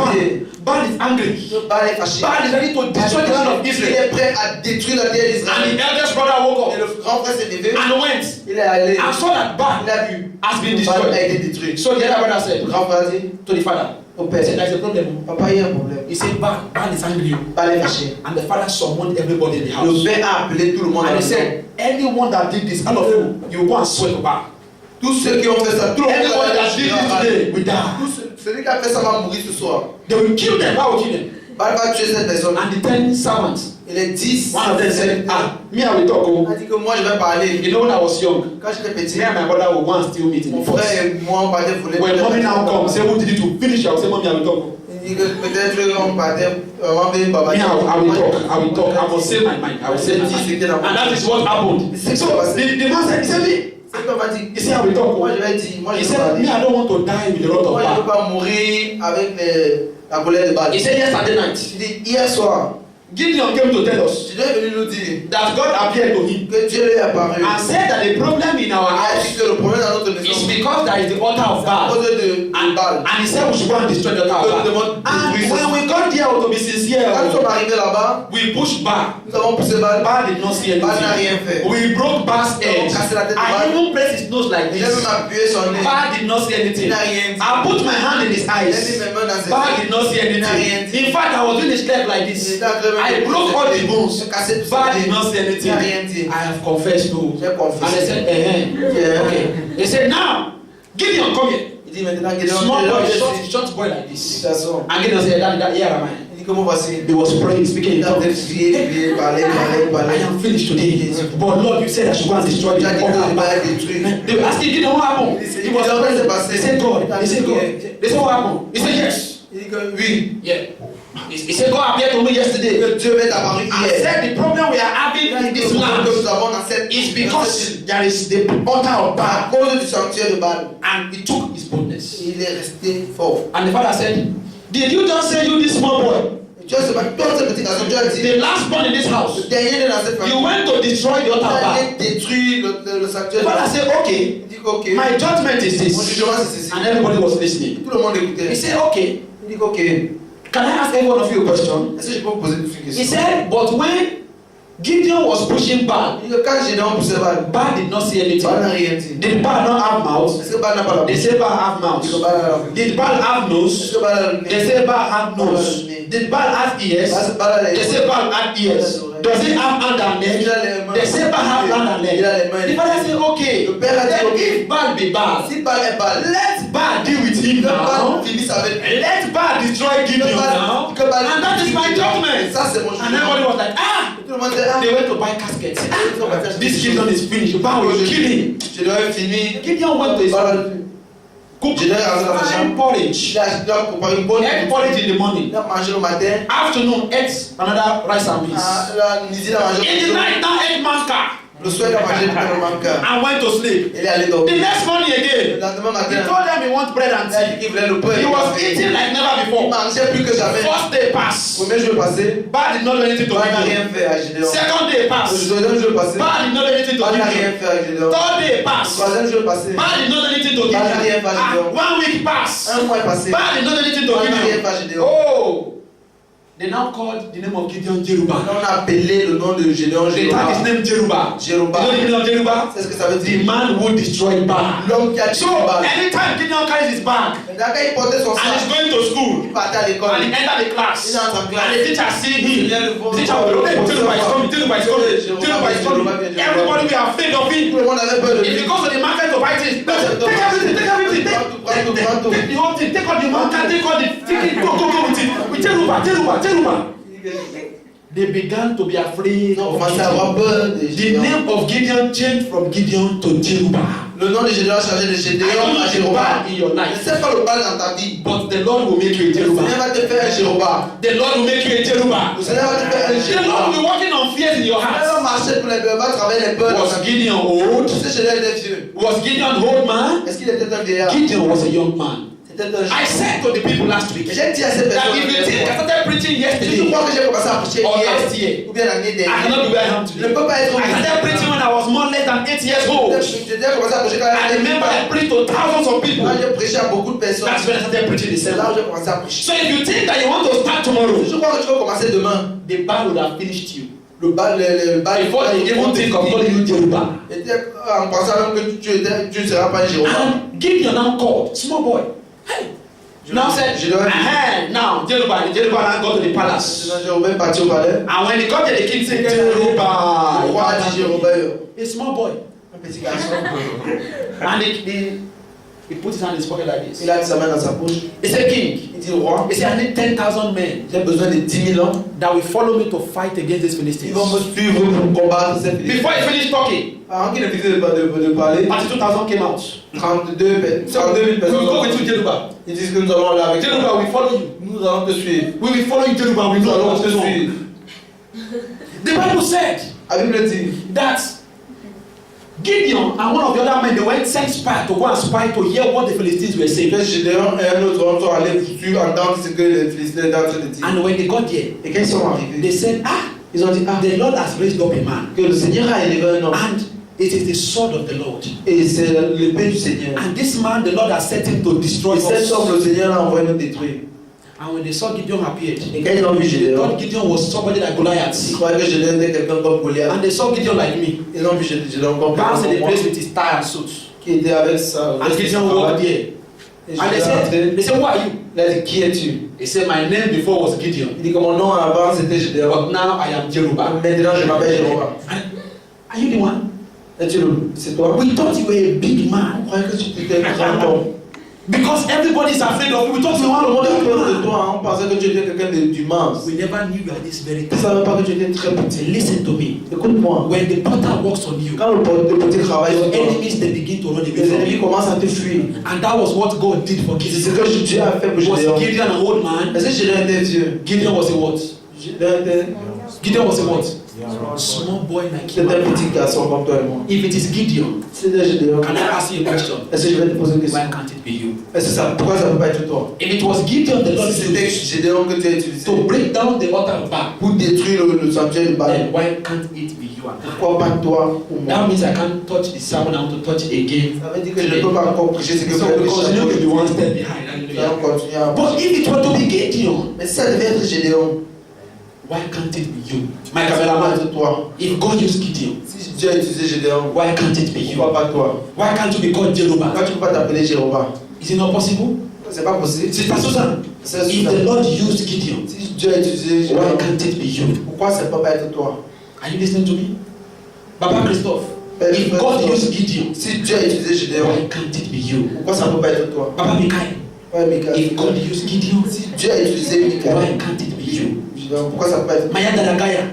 S3: Baal is angry.
S1: Baal est fâché.
S3: Baal is ready to destroy the land of
S1: Il
S3: Israel.
S1: est prêt à détruire la terre
S3: And
S1: d'Israël.
S3: the eldest brother woke
S1: Et
S3: up
S1: le grand frère s'est levé.
S3: and went
S1: Il est allé.
S3: and saw that Baal
S1: Il a vu.
S3: has been
S1: Baal a
S3: destroyed.
S1: été détruit.
S3: So the other brother said
S1: Le grand frère a dit
S3: to the father,
S1: au
S3: he
S1: père,
S3: said, there's a problem.
S1: papa, il y a un problème.
S3: He said, Baal is angry.
S1: Baal est fâché.
S3: And the father summoned everybody in the
S1: Le
S3: house.
S1: père a appelé tout le monde à
S3: And
S1: la
S3: he
S1: maison.
S3: said, anyone that did this, all of you, you go and swear to Baal.
S1: Tous ceux qui ont fait ça, tout le monde
S3: Anyone that did this today will die.
S1: Celui qui a fait ça va mourir ce soir.
S3: They will kill them. Baal will kill them.
S1: Baal va tuer cette personne.
S3: And the 10 servants,
S1: Et les 10,
S3: one of them said, me I will talk.
S1: il
S3: Oh.
S1: a dit que moi je vais parler.
S3: You know when I was young,
S1: Quand j'étais petit,
S3: me and my brother will go and steal meat in
S1: mon
S3: the forest.
S1: frère et moi on partait voler.
S3: When mommy now comes, say, who did it to finish? I will say, mommy, I will talk.
S1: Il dit que peut-être on partait, on avait baba.
S3: Me, I will talk. I will talk. I will say my mind. I will say my mind. And that is what happened. So the man said, he said, me.
S1: C'est comme on dit.
S3: He said, I will talk.
S1: Moi je vais dire, moi
S3: He
S1: je vais
S3: said, me,
S1: parler.
S3: I don't want to die with a lot of
S1: Moi je ne veux
S3: Baal.
S1: pas mourir avec la colère de Baal.
S3: He said, yesterday night,
S1: Il dit hier soir,
S3: Gideon came to tell us
S1: tu dois venir nous dire
S3: that God appeared to him
S1: que Dieu lui est apparu.
S3: and said that the problem in our
S1: Il a dit
S3: house
S1: que le problème dans notre
S3: is
S1: maison,
S3: because there is the altar of
S1: à
S3: Baal.
S1: cause de Baal.
S3: And he said we should go and destroy the altar of Baal. And when we got there to be sincere,
S1: Quand nous sommes arrivés là-bas,
S3: we pushed Baal.
S1: nous avons poussé Baal.
S3: Baal did not see
S1: Baal n'a
S3: anything.
S1: rien fait.
S3: We broke Baal's head. I even pressed his nose like
S1: Il a même
S3: this.
S1: appuyé son nez.
S3: Baal did not see
S1: Il
S3: anything.
S1: n'a rien dit.
S3: I put my hand in his
S1: Il a mis
S3: eyes.
S1: mes mains dans ses
S3: Baal
S1: yeux.
S3: did not see anything. In fact, I was doing a step like
S1: Il
S3: this.
S1: était en train de-
S3: I broke all the bones.
S1: J'ai cassé tout
S3: Baal
S1: ça.
S3: did not see anything.
S1: Il n'a rien dit.
S3: I have confessed too.
S1: J'ai
S3: And they
S1: confessé.
S3: said,
S1: Yeah.
S3: okay. They said, now, Gideon, come here.
S1: Il dit maintenant Gideon,
S3: Small boy,
S1: Gideon,
S3: short boy like this.
S1: Gideon.
S3: And Gideon said, that here am I.
S1: Il dit comment voici.
S3: He was praying, speaking in
S1: Il a
S3: tongues.
S1: prié, parler.
S3: I am finished today. But Lord, you said I should go and destroy
S1: Il
S3: the
S1: a dit que
S3: altar
S1: le
S3: of
S1: Baal
S3: Baal.
S1: est détruit.
S3: They were asking Gideon what happened. He was praying. They said God. They said God. They said what happened. He said yes.
S1: Il dit que oui,
S3: Yeah. He said God appeared to me yesterday.
S1: que Dieu m'est apparu
S3: I
S1: hier.
S3: said the problem we are having
S1: Il a
S3: in
S1: dit
S3: this
S1: que le problème
S3: land
S1: que nous avons dans cette
S3: is
S1: dans
S3: because
S1: cette-
S3: there is the altar of
S1: à
S3: Baal,
S1: cause du sanctuaire de Baal.
S3: and he took his boldness.
S1: Il est resté fort.
S3: And the father said, did you just say you this small boy,
S1: Tu vois, c'est pas toi, ce petit garçon, tu as dit,
S3: the last born in this
S1: le
S3: house,
S1: dernier dans cette
S3: you
S1: famille,
S3: went to destroy the
S1: il
S3: altar of
S1: a
S3: Baal?
S1: détruit le
S3: The
S1: sanctuaire.
S3: father said, okay,
S1: Il dit que, ok,
S3: my judgment is
S1: mon
S3: this.
S1: jugement c'est ceci.
S3: And everybody was listening.
S1: Tout le monde écoutait.
S3: He said, okay,
S1: Il dit que, ok,
S3: can I ask every one of you a question?
S1: est-ce que je peux vous poser une
S3: He
S1: question?
S3: said, but when Gideon was pushing Baal.
S1: Quand Gédéon poussait Baal,
S3: Baal did not say anything.
S1: Baal n'a rien dit.
S3: Did Baal not have mouth?
S1: Est-ce que Baal n'a pas la
S3: They
S1: bouche?
S3: say Baal have mouth.
S1: Est-ce que Baal a la bouche?
S3: Did Baal have
S1: Est-ce
S3: nose?
S1: que Baal a le
S3: They
S1: nez?
S3: say Baal have nose. Did Baal have ears?
S1: Baal a les
S3: They say Baal have ears. Does he have hand and leg? They say Baal have hand and leg. The father say, okay,
S1: Le père a dit,
S3: then
S1: ok.
S3: if Baal be Baal,
S1: Si Baal est Baal,
S3: let Baal deal with him
S1: que Baal
S3: now.
S1: finisse avec lui.
S3: Let Baal destroy Gideon now.
S1: Que Baal-
S3: And that is my judgment.
S1: Ça c'est mon
S3: And everybody
S1: jugement.
S3: was like, ah,
S1: Tout le monde dit, ah,
S3: they went to buy caskets.
S1: ils ont pas fait
S3: This Gideon is finished. Baal will kill him.
S1: Gédéon est fini.
S3: Gideon went to his cook
S1: Gédéon est rentré dans sa
S3: fine
S1: chambre.
S3: porridge.
S1: Il a préparé une bonne.
S3: Ate porridge in the morning.
S1: Il a mangé le matin.
S3: Afternoon, ate another rice and peas.
S1: La midi, il a mangé.
S3: In the night, now ate manka
S1: Le soir, il a mangé le manka.
S3: and went to sleep.
S1: Il est allé
S3: The
S1: dormir.
S3: next morning
S1: Le
S3: again,
S1: lendemain
S3: he
S1: matin,
S3: told them he wants bread and
S1: il a dit
S3: tea.
S1: qu'il voulait le pain.
S3: He was eating like never
S1: Il
S3: before.
S1: mangeait plus que jamais.
S3: First day passed.
S1: Premier jour passé,
S3: Baal did not do anything to
S1: Baal n'a
S3: Gideon.
S1: rien fait à Gédéon.
S3: Second day
S1: Le
S3: passed.
S1: deuxième jour passé,
S3: Baal did not do anything to
S1: Baal n'a rien
S3: Gideon.
S1: fait à Gédéon.
S3: Third day
S1: Le
S3: passed.
S1: troisième jour passé,
S3: Baal did not do anything to
S1: Baal n'a rien fait à
S3: Gideon.
S1: Gideon.
S3: 1 week passed.
S1: Un mois est passé,
S3: Baal did not do anything to
S1: Baal n'a rien
S3: Gideon.
S1: fait à Gédéon.
S3: Oh, they now called the name of Gideon Jerubbaal.
S1: On a appelé le nom de Gédéon
S3: They tag his name Jerubbaal. You know the
S1: Jérubbaal.
S3: meaning of Jerubbaal?
S1: C'est ce que ça veut
S3: The
S1: dire.
S3: man who destroyed Baal.
S1: L'homme qui a tué
S3: So
S1: Baal.
S3: anytime Gideon carries his bag
S1: Maintenant, quand il portait son
S3: and he's
S1: sac,
S3: going to school
S1: il partait à l'école.
S3: and he enter the class
S1: Il est dans sa
S3: and
S1: classe.
S3: the teacher see him, the teacher will
S1: Il
S3: hey, Jerubbaal is coming, Jerubbaal is coming, Jerubbaal is coming. Everybody will be afraid of
S1: Tout
S3: him.
S1: le monde avait peur de
S3: If
S1: lui.
S3: he goes to the market to buy things, take everything, take everything, take the whole thing, take all the market, take all the ticket, go with it. With Jerubbaal. They began to be afraid
S1: Ils ont
S3: of
S1: commencé à avoir
S3: Gideon.
S1: peur de
S3: The
S1: Gédéon.
S3: name of Gideon changed from Gideon to Jerubbaal.
S1: Le nom de Gédéon a changé de
S3: I
S1: Gédéon
S3: don't
S1: à
S3: know the
S1: Jérubbaal.
S3: Baal in your
S1: Je ne
S3: life,
S1: sais pas le Baal dans ta vie.
S3: but the Lord will make you a
S1: Le Seigneur
S3: Jerubbaal.
S1: va te faire un Jérubbaal.
S3: The Lord will make you a Jerubbaal.
S1: Le Seigneur va te faire un
S3: The Lord
S1: Jérubbaal.
S3: will be working on fears in your
S1: Il va
S3: heart.
S1: marcher pour les peurs, va travailler les peurs dans
S3: Was
S1: ta vie.
S3: Gideon old?
S1: Tu sais, Gédéon était vieux.
S3: Was Gideon an old man?
S1: Est-ce qu'il était un vieillard?
S3: Gideon was a young man.
S1: C'était un
S3: I
S1: jeune.
S3: said to the people last week
S1: J'ai dit à ces
S3: that
S1: personnes,
S3: if you think I started preaching
S1: si tu
S3: yesterday
S1: crois que j'ai commencé à prêcher
S3: or
S1: hier,
S3: last year,
S1: ou bien l'année
S3: I
S1: dernière,
S3: cannot be where I am
S1: je ne
S3: today.
S1: peux pas être
S3: I started preaching when I was more less than 8 years old.
S1: J'ai déjà commencé à prêcher quand
S3: I
S1: j'avais
S3: remember I preached to thousands of people.
S1: Quand j'ai prêché à beaucoup de personnes,
S3: That's when I started preaching the
S1: c'est là où
S3: sermon.
S1: j'ai commencé à prêcher.
S3: So if you think that you want to start tomorrow,
S1: Je crois que tu vas commencer demain.
S3: the Baal would have finished you.
S1: Le Baal,
S3: Before they even think of calling you Jerubbaal.
S1: était en pensant même que tu ne seras pas un Jérubbaal.
S3: And Gideon now called, small boy. Hey. Now said, now Jerubbaal now go to the palace.
S1: Jérubbaal est parti au palais.
S3: And when he got there, the king said,
S1: Le
S3: Jerubbaal.
S1: roi a dit Jérubbaal,
S3: A small boy.
S1: un petit garçon.
S3: And he put his hand in his pocket like this.
S1: Il a mis sa main dans sa poche.
S3: He said, King,
S1: Il dit au roi,
S3: he said, I need 10,000 men
S1: j'ai besoin de 10 000 hommes.
S3: that will follow me to fight against these
S1: Ils
S3: Philistines.
S1: vont me suivre pour combattre ces Philistins.
S3: Before he finished talking,
S1: Avant qu'il ne finisse de parler,
S3: 32,000 came out.
S1: 32 000
S3: We
S1: personnes.
S3: will go with you, Jerubbaal.
S1: Ils disent que nous allons aller avec toi.
S3: Jerubbaal, we follow you.
S1: Nous allons te suivre.
S3: We will follow you, Jerubbaal. We
S1: Nous
S3: know
S1: allons
S3: what
S1: te
S3: to do.
S1: suivre.
S3: The Bible said
S1: La Bible dit,
S3: that Gideon and one of the other men, they went sent spy to go and spy to hear what the Philistines were saying.
S1: que Gédéon et un autre homme sont allés suivre entendre ce que les Philistins étaient en train de dire.
S3: And when they got there,
S1: Et quand ils sont arrivés,
S3: they said,
S1: ils ont dit,
S3: the Lord has raised up a man,
S1: que le Seigneur a élevé un homme.
S3: and it is the sword of the Lord.
S1: Et c'est l'épée du Seigneur.
S3: And this man, the Lord has set him to destroy
S1: Et cet
S3: us.
S1: homme, le Seigneur l'a envoyé nous détruire.
S3: And when they saw Gideon appeared,
S1: Et quand ils ont vu
S3: they
S1: Gédéon,
S3: thought Gideon was somebody like
S1: ils
S3: Goliath.
S1: croyaient que Gédéon était quelqu'un comme Goliath.
S3: And they saw Gideon like me,
S1: Ils ont vu Gédéon comme
S3: bounced in the
S1: quelqu'un
S3: place
S1: comme moi,
S3: with his tie and suit.
S1: qui était avec ça.
S3: And Gideon walked there.
S1: Et
S3: And
S1: Gédéon
S3: they said, who are you?
S1: il a dit, qui es-tu?
S3: He said, my name before was Gideon,
S1: Il dit que mon nom avant c'était Gédéon.
S3: but now I am Jerubbaal.
S1: Maintenant je m'appelle Jérubbaal.
S3: Are you the one?
S1: Es-tu c'est toi?
S3: We thought you were a big man.
S1: On croyait que tu étais un grand homme.
S3: Because everybody is afraid of you. We thought you were
S1: Tout le monde a
S3: one
S1: peur de
S3: big man.
S1: toi. On pensait que tu étais quelqu'un d'immense.
S3: We never knew you were this very
S1: Tu ne
S3: tall.
S1: savais pas que tu étais très petit.
S3: Listen to me.
S1: Écoute-moi.
S3: When the potter works on you,
S1: Quand le petit travaille
S3: your
S1: sur toi,
S3: enemies they begin to run away
S1: les
S3: from
S1: ennemis
S3: you.
S1: commencent à te fuir.
S3: And that was what God did for
S1: C'est ce
S3: Gideon.
S1: que Dieu a fait pour
S3: Was
S1: Gédéon.
S3: Gideon an old man?
S1: Est-ce que Gédéon était vieux?
S3: Gideon was a what?
S1: Gédéon était...
S3: Gideon was a what? Small boy like
S1: C'était
S3: you.
S1: un petit garçon comme toi et moi.
S3: If it is Gideon,
S1: C'était Gédéon.
S3: can I ask you a question?
S1: Est-ce que je vais te poser une question?
S3: Why can't it be you?
S1: Est-ce que ça, pourquoi ça ne peut pas être toi?
S3: If it was Gideon, the Lord
S1: Si c'était
S3: used
S1: Gédéon que tu as utilisé
S3: to break down the altar of Baal,
S1: pour détruire le sanctuaire de Baal,
S3: then why can't it be you and I?
S1: pourquoi pas toi ou moi?
S3: That means I can't touch the sermon. I want to touch it again.
S1: Ça veut dire que je ne peux pas encore prêcher ce que
S3: So
S1: vous
S3: we continue to be one step
S1: Nous
S3: behind.
S1: allons
S3: Hallelujah.
S1: continuer à
S3: But if it were to be Gideon,
S1: Mais si ça devait être Gédéon,
S3: why can't it be you? My
S1: Ça peut
S3: cameraman,
S1: être toi.
S3: if God used Gideon,
S1: Si Dieu a utilisé Gédéon,
S3: why can't it be you?
S1: pourquoi pas toi?
S3: Why can't you be called Jerubal?
S1: Pourquoi tu ne peux pas t'appeler Jéhovah?
S3: Is it not possible?
S1: C'est pas possible.
S3: Sister Susan,
S1: C'est
S3: if the Lord used Gideon,
S1: Si Dieu a utilisé
S3: why
S1: Gédéon,
S3: can't it be you?
S1: pourquoi ça ne peut pas être toi?
S3: Are you listening to me? Baba Christophe,
S1: Père
S3: if
S1: Christophe,
S3: God used Gideon,
S1: Si Dieu a utilisé Gédéon,
S3: why can't it be you?
S1: pourquoi ça ne peut pas être toi?
S3: Baba Mikael,
S1: Ouais, Michael.
S3: if God used Gideon,
S1: Si Dieu a utilisé
S3: why
S1: Michael,
S3: can't it be you?
S1: Gédéon, pourquoi ça ne peut pas être toi?
S3: Maya Daragaya,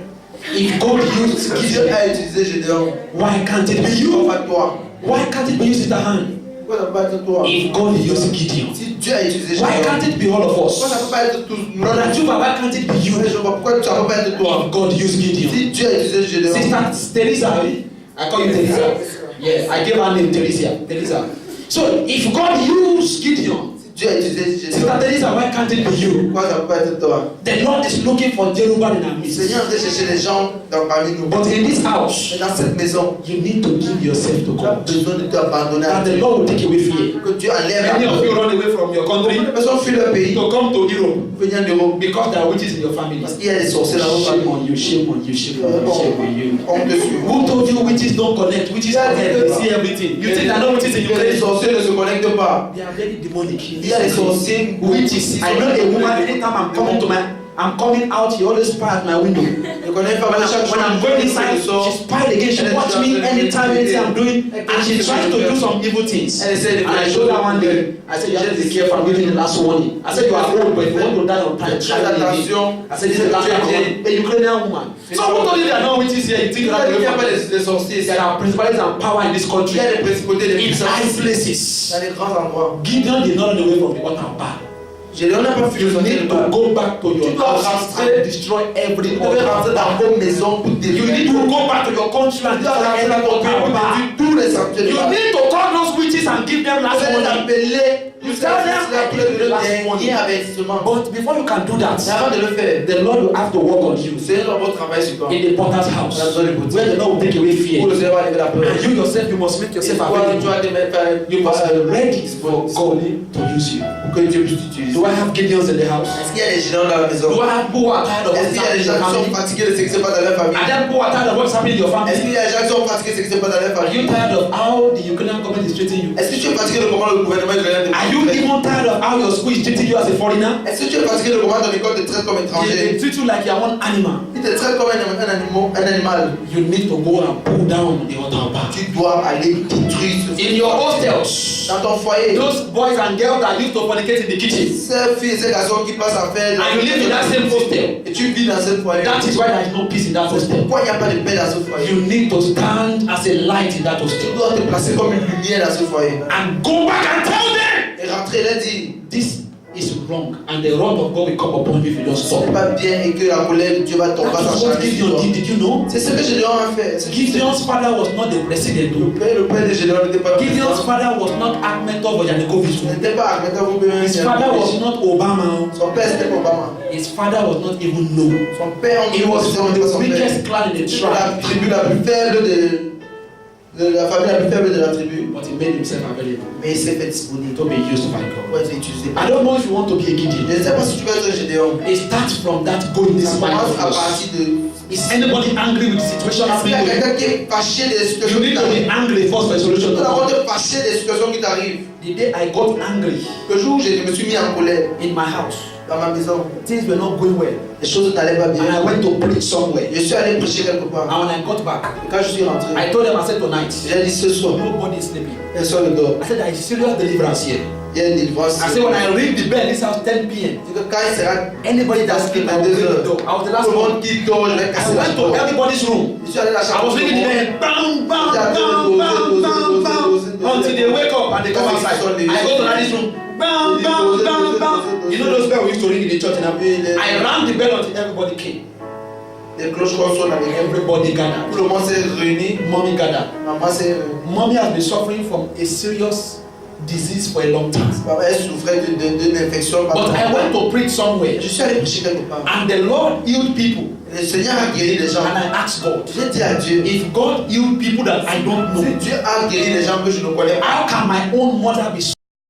S3: if God used
S1: Si Dieu
S3: Gideon,
S1: a utilisé Gédéon,
S3: why can't it be
S1: pourquoi
S3: you?
S1: pas toi?
S3: Why can't it be you, Sister Han?
S1: Pourquoi ça ne peut pas être toi?
S3: If God used Gideon,
S1: Si Dieu a utilisé
S3: why
S1: Gédéon,
S3: can't it be all of
S1: pourquoi ça ne
S3: us?
S1: peut pas être tous nous?
S3: Brother Juba, why can't it be you?
S1: Je vois pourquoi ça ne peut pas être toi?
S3: If God used Gideon.
S1: Si Dieu a utilisé Gédéon,
S3: Sister Teresa, I call you Teresa. Yes, I gave her name Teresa. Teresa. So if God used Gideon,
S1: si Dieu a utilisé
S3: Sister
S1: Gédéon,
S3: Teresa, why can't it be you?
S1: pourquoi ça ne peut pas être toi?
S3: The Lord is looking for Jerubal in our
S1: Le
S3: midst.
S1: Seigneur veut chercher les gens parmi nous.
S3: But in this house,
S1: Mais dans cette maison,
S3: you need to give yourself to
S1: tu as
S3: God.
S1: besoin de t'abandonner à
S3: And the
S1: Dieu.
S3: Lord will take away fear.
S1: Que Dieu enlève
S3: Many
S1: la
S3: of you
S1: peur.
S3: run away from your country
S1: Les personnes fuient leur pays
S3: to come to Europe
S1: pour venir en Europe
S3: because there are witches in your family.
S1: parce qu'il y a des sorciers dans votre
S3: Shame
S1: famille.
S3: on you, shame on you, shame on you, shame on you.
S1: On te suit.
S3: Who told you witches don't connect? Witches connect, they see everything. You think there are no witches in your
S1: Les
S3: place?
S1: sorciers ne se connectent pas.
S3: They are very demonic.
S1: Il y a des sorciers
S3: Witches. I know a woman, anytime I'm coming out, she always spy at my window.
S1: Je connais une femme
S3: When,
S1: à chaque
S3: when I'm going inside, she spied again. She watch me anytime, anything I'm doing, and she tries to do some evil things.
S1: Elle essaie de
S3: And I showed her one day. I said, you have to be careful. I'm giving you the last warning. I said, you are old, but if you want to die on time, try
S1: Fais
S3: to live.
S1: attention.
S3: I said, this is the last one. A Ukrainian woman. So who told you there are no witches here? You think
S1: Il
S3: that
S1: n'y a pas des sorciers ici.
S3: there are principalities and power in this
S1: Il
S3: country?
S1: y a des principautés, des
S3: In
S1: puissances
S3: high places.
S1: dans les grands endroits.
S3: Gideon did not run away from the altar of Baal.
S1: Gédéon n'a pas fui
S3: You
S1: le sorcier
S3: need
S1: de
S3: to
S1: Baal.
S3: go back to
S1: Tu
S3: your
S1: dois
S3: house
S1: rentrer.
S3: and destroy every
S1: Tu devais rentrer
S3: altar.
S1: dans vos maisons pour
S3: You need to go back to your country and
S1: Tu dois
S3: destroy
S1: rentrer
S3: every
S1: dans ton pays
S3: altar
S1: pour
S3: of Baal.
S1: détruire tous les sanctuaires de
S3: You
S1: Baal.
S3: need to call those witches and give them
S1: Vous
S3: last
S1: allez les
S3: warning.
S1: appeler.
S3: You
S1: Vous
S3: tell them
S1: allez appeler le dernier avertissement.
S3: But before you can do
S1: Mais
S3: that,
S1: avant de le faire,
S3: the Lord will have to work on you
S1: le Seigneur va travailler sur toi.
S3: in the potter's house,
S1: On a besoin de boutique.
S3: where the Lord will take away fear.
S1: Pour le Seigneur va enlever la peur.
S3: And you yourself, you must make
S1: Et
S3: yourself
S1: toi, tu
S3: available.
S1: vas te mettre,
S3: You must be ready for God
S1: disponible
S3: to use you.
S1: pour que Dieu puisse t'utiliser.
S3: Do I have Gideons in the house?
S1: Est-ce qu'il y a des géants dans la maison?
S3: Do I have people who are tired of
S1: Est-ce
S3: what's
S1: qu'il y a des
S3: happening in
S1: gens
S3: your
S1: qui sont
S3: family?
S1: fatigués de ce qui se passe dans leur famille?
S3: Are there people who are tired of what's happening in your
S1: Est-ce
S3: family?
S1: qu'il y a des gens qui sont fatigués de ce qui se passe dans leur
S3: Are you
S1: famille?
S3: tired of how the Ukrainian government is treating you?
S1: Est-ce que tu es fatigué de comment le gouvernement ukrainien te
S3: Are you
S1: traite?
S3: even tired of how your school is treating you as a foreigner?
S1: Est-ce que tu es fatigué de comment ton école te traite comme
S3: They
S1: étranger?
S3: treat you like you're one animal.
S1: Il te traite comme un animal.
S3: You need to go and pull down the altar of Baal.
S1: Tu dois aller détruire ce
S3: In your hostels,
S1: dans ton foyer.
S3: those boys and girls that used to fornicate in the kitchen,
S1: Ces filles et ces garçons qui passent à faire.
S3: and you live in that same hostel,
S1: Et tu vis dans ce foyer.
S3: that is why there is no peace in that hostel.
S1: Pourquoi il n'y a pas de paix dans ce foyer?
S3: You need to stand as a light in that
S1: Tu
S3: hostel
S1: dois te placer comme une lumière dans ce foyer.
S3: and go back and tell them
S1: Et rentrer et leur dire,
S3: this is wrong, and the wrath of God will come upon you if you don't
S1: ce
S3: stop.
S1: n'est pas bien et que la colère de Dieu va tomber
S3: That
S1: dans
S3: is what
S1: chaque
S3: Gideon
S1: histoire.
S3: did. Did you know?
S1: C'est ce que Gédéon a fait.
S3: Gideon's father was not the president.
S1: Le père de Gédéon n'était pas
S3: Gideon's father was not Ahmedov or Yanukovych.
S1: Il n'était pas Ahmedov ou bien
S3: His father was not Obama.
S1: Son père c'était Obama.
S3: His father was not even known.
S1: Son père on
S3: He
S1: dit
S3: was
S1: que
S3: from
S1: c'était pas
S3: the
S1: son père.
S3: weakest clan in the
S1: C'était la
S3: tribe,
S1: tribu la plus faible de la famille la plus faible de la tribu.
S3: but he made himself available
S1: Mais il s'est fait disponible
S3: to be used by God.
S1: pour être utilisé.
S3: I don't know if you want to be a
S1: Je
S3: Gideon.
S1: ne sais pas si tu veux être un Gédéon.
S3: It starts from that going this
S1: Ça
S3: mind
S1: commence
S3: of
S1: à
S3: yours.
S1: partir de.
S3: Is anybody angry with the situation
S1: Est-ce qu'il y a
S3: happening?
S1: quelqu'un qui est fâché des
S3: You
S1: situations qui
S3: need to be
S1: t'arrivent?
S3: angry first for a solution
S1: Nous
S3: to
S1: avons
S3: come.
S1: été fâchés des situations qui t'arrivent.
S3: The day I got angry
S1: Le jour où je me suis mis en colère
S3: in my house,
S1: dans ma maison,
S3: things were not going well,
S1: les choses n'allaient pas
S3: and I
S1: bien.
S3: went to preach somewhere.
S1: Je suis allé prêcher quelque part.
S3: And when I got back,
S1: Et quand je suis rentré,
S3: I told them, I said tonight,
S1: j'ai dit ce soir,
S3: nobody is sleeping.
S1: personne ne dort.
S3: I said there is serious deliverance here.
S1: Il y a une délivrance.
S3: I said when I ring the bell in this house 10 p.m.
S1: C'est que quand il sera
S3: Anybody that's sleeping, I will ring the door. I was the last
S1: tout le
S3: one.
S1: monde qui dort, je vais
S3: I
S1: casser la
S3: went to
S1: porte.
S3: everybody's room.
S1: Je suis allé à la
S3: I
S1: chambre.
S3: was ringing the bell, bam, bam, bam, bam, bam, bam, until they wake up and they come outside. I go to daddy's room, bam, bam, bam, bam. You know those bells we used to ring in the church, and I rang the bell until everybody came.
S1: Les cloches sonnent avec
S3: Everybody gathered.
S1: tout le monde s'est réuni.
S3: Mommy gathered.
S1: Maman s'est.
S3: Mommy has been suffering from a serious disease for a long time.
S1: Papa, elle souffrait d'une infection.
S3: But I went to preach somewhere,
S1: Je suis allé prêcher quelque part.
S3: and the Lord healed people.
S1: Le Seigneur a guéri les gens.
S3: And I asked God,
S1: J'ai dit à Dieu,
S3: if God healed people that I don't know,
S1: si Dieu a guéri les gens que je ne connais pas,
S3: how can my own mother be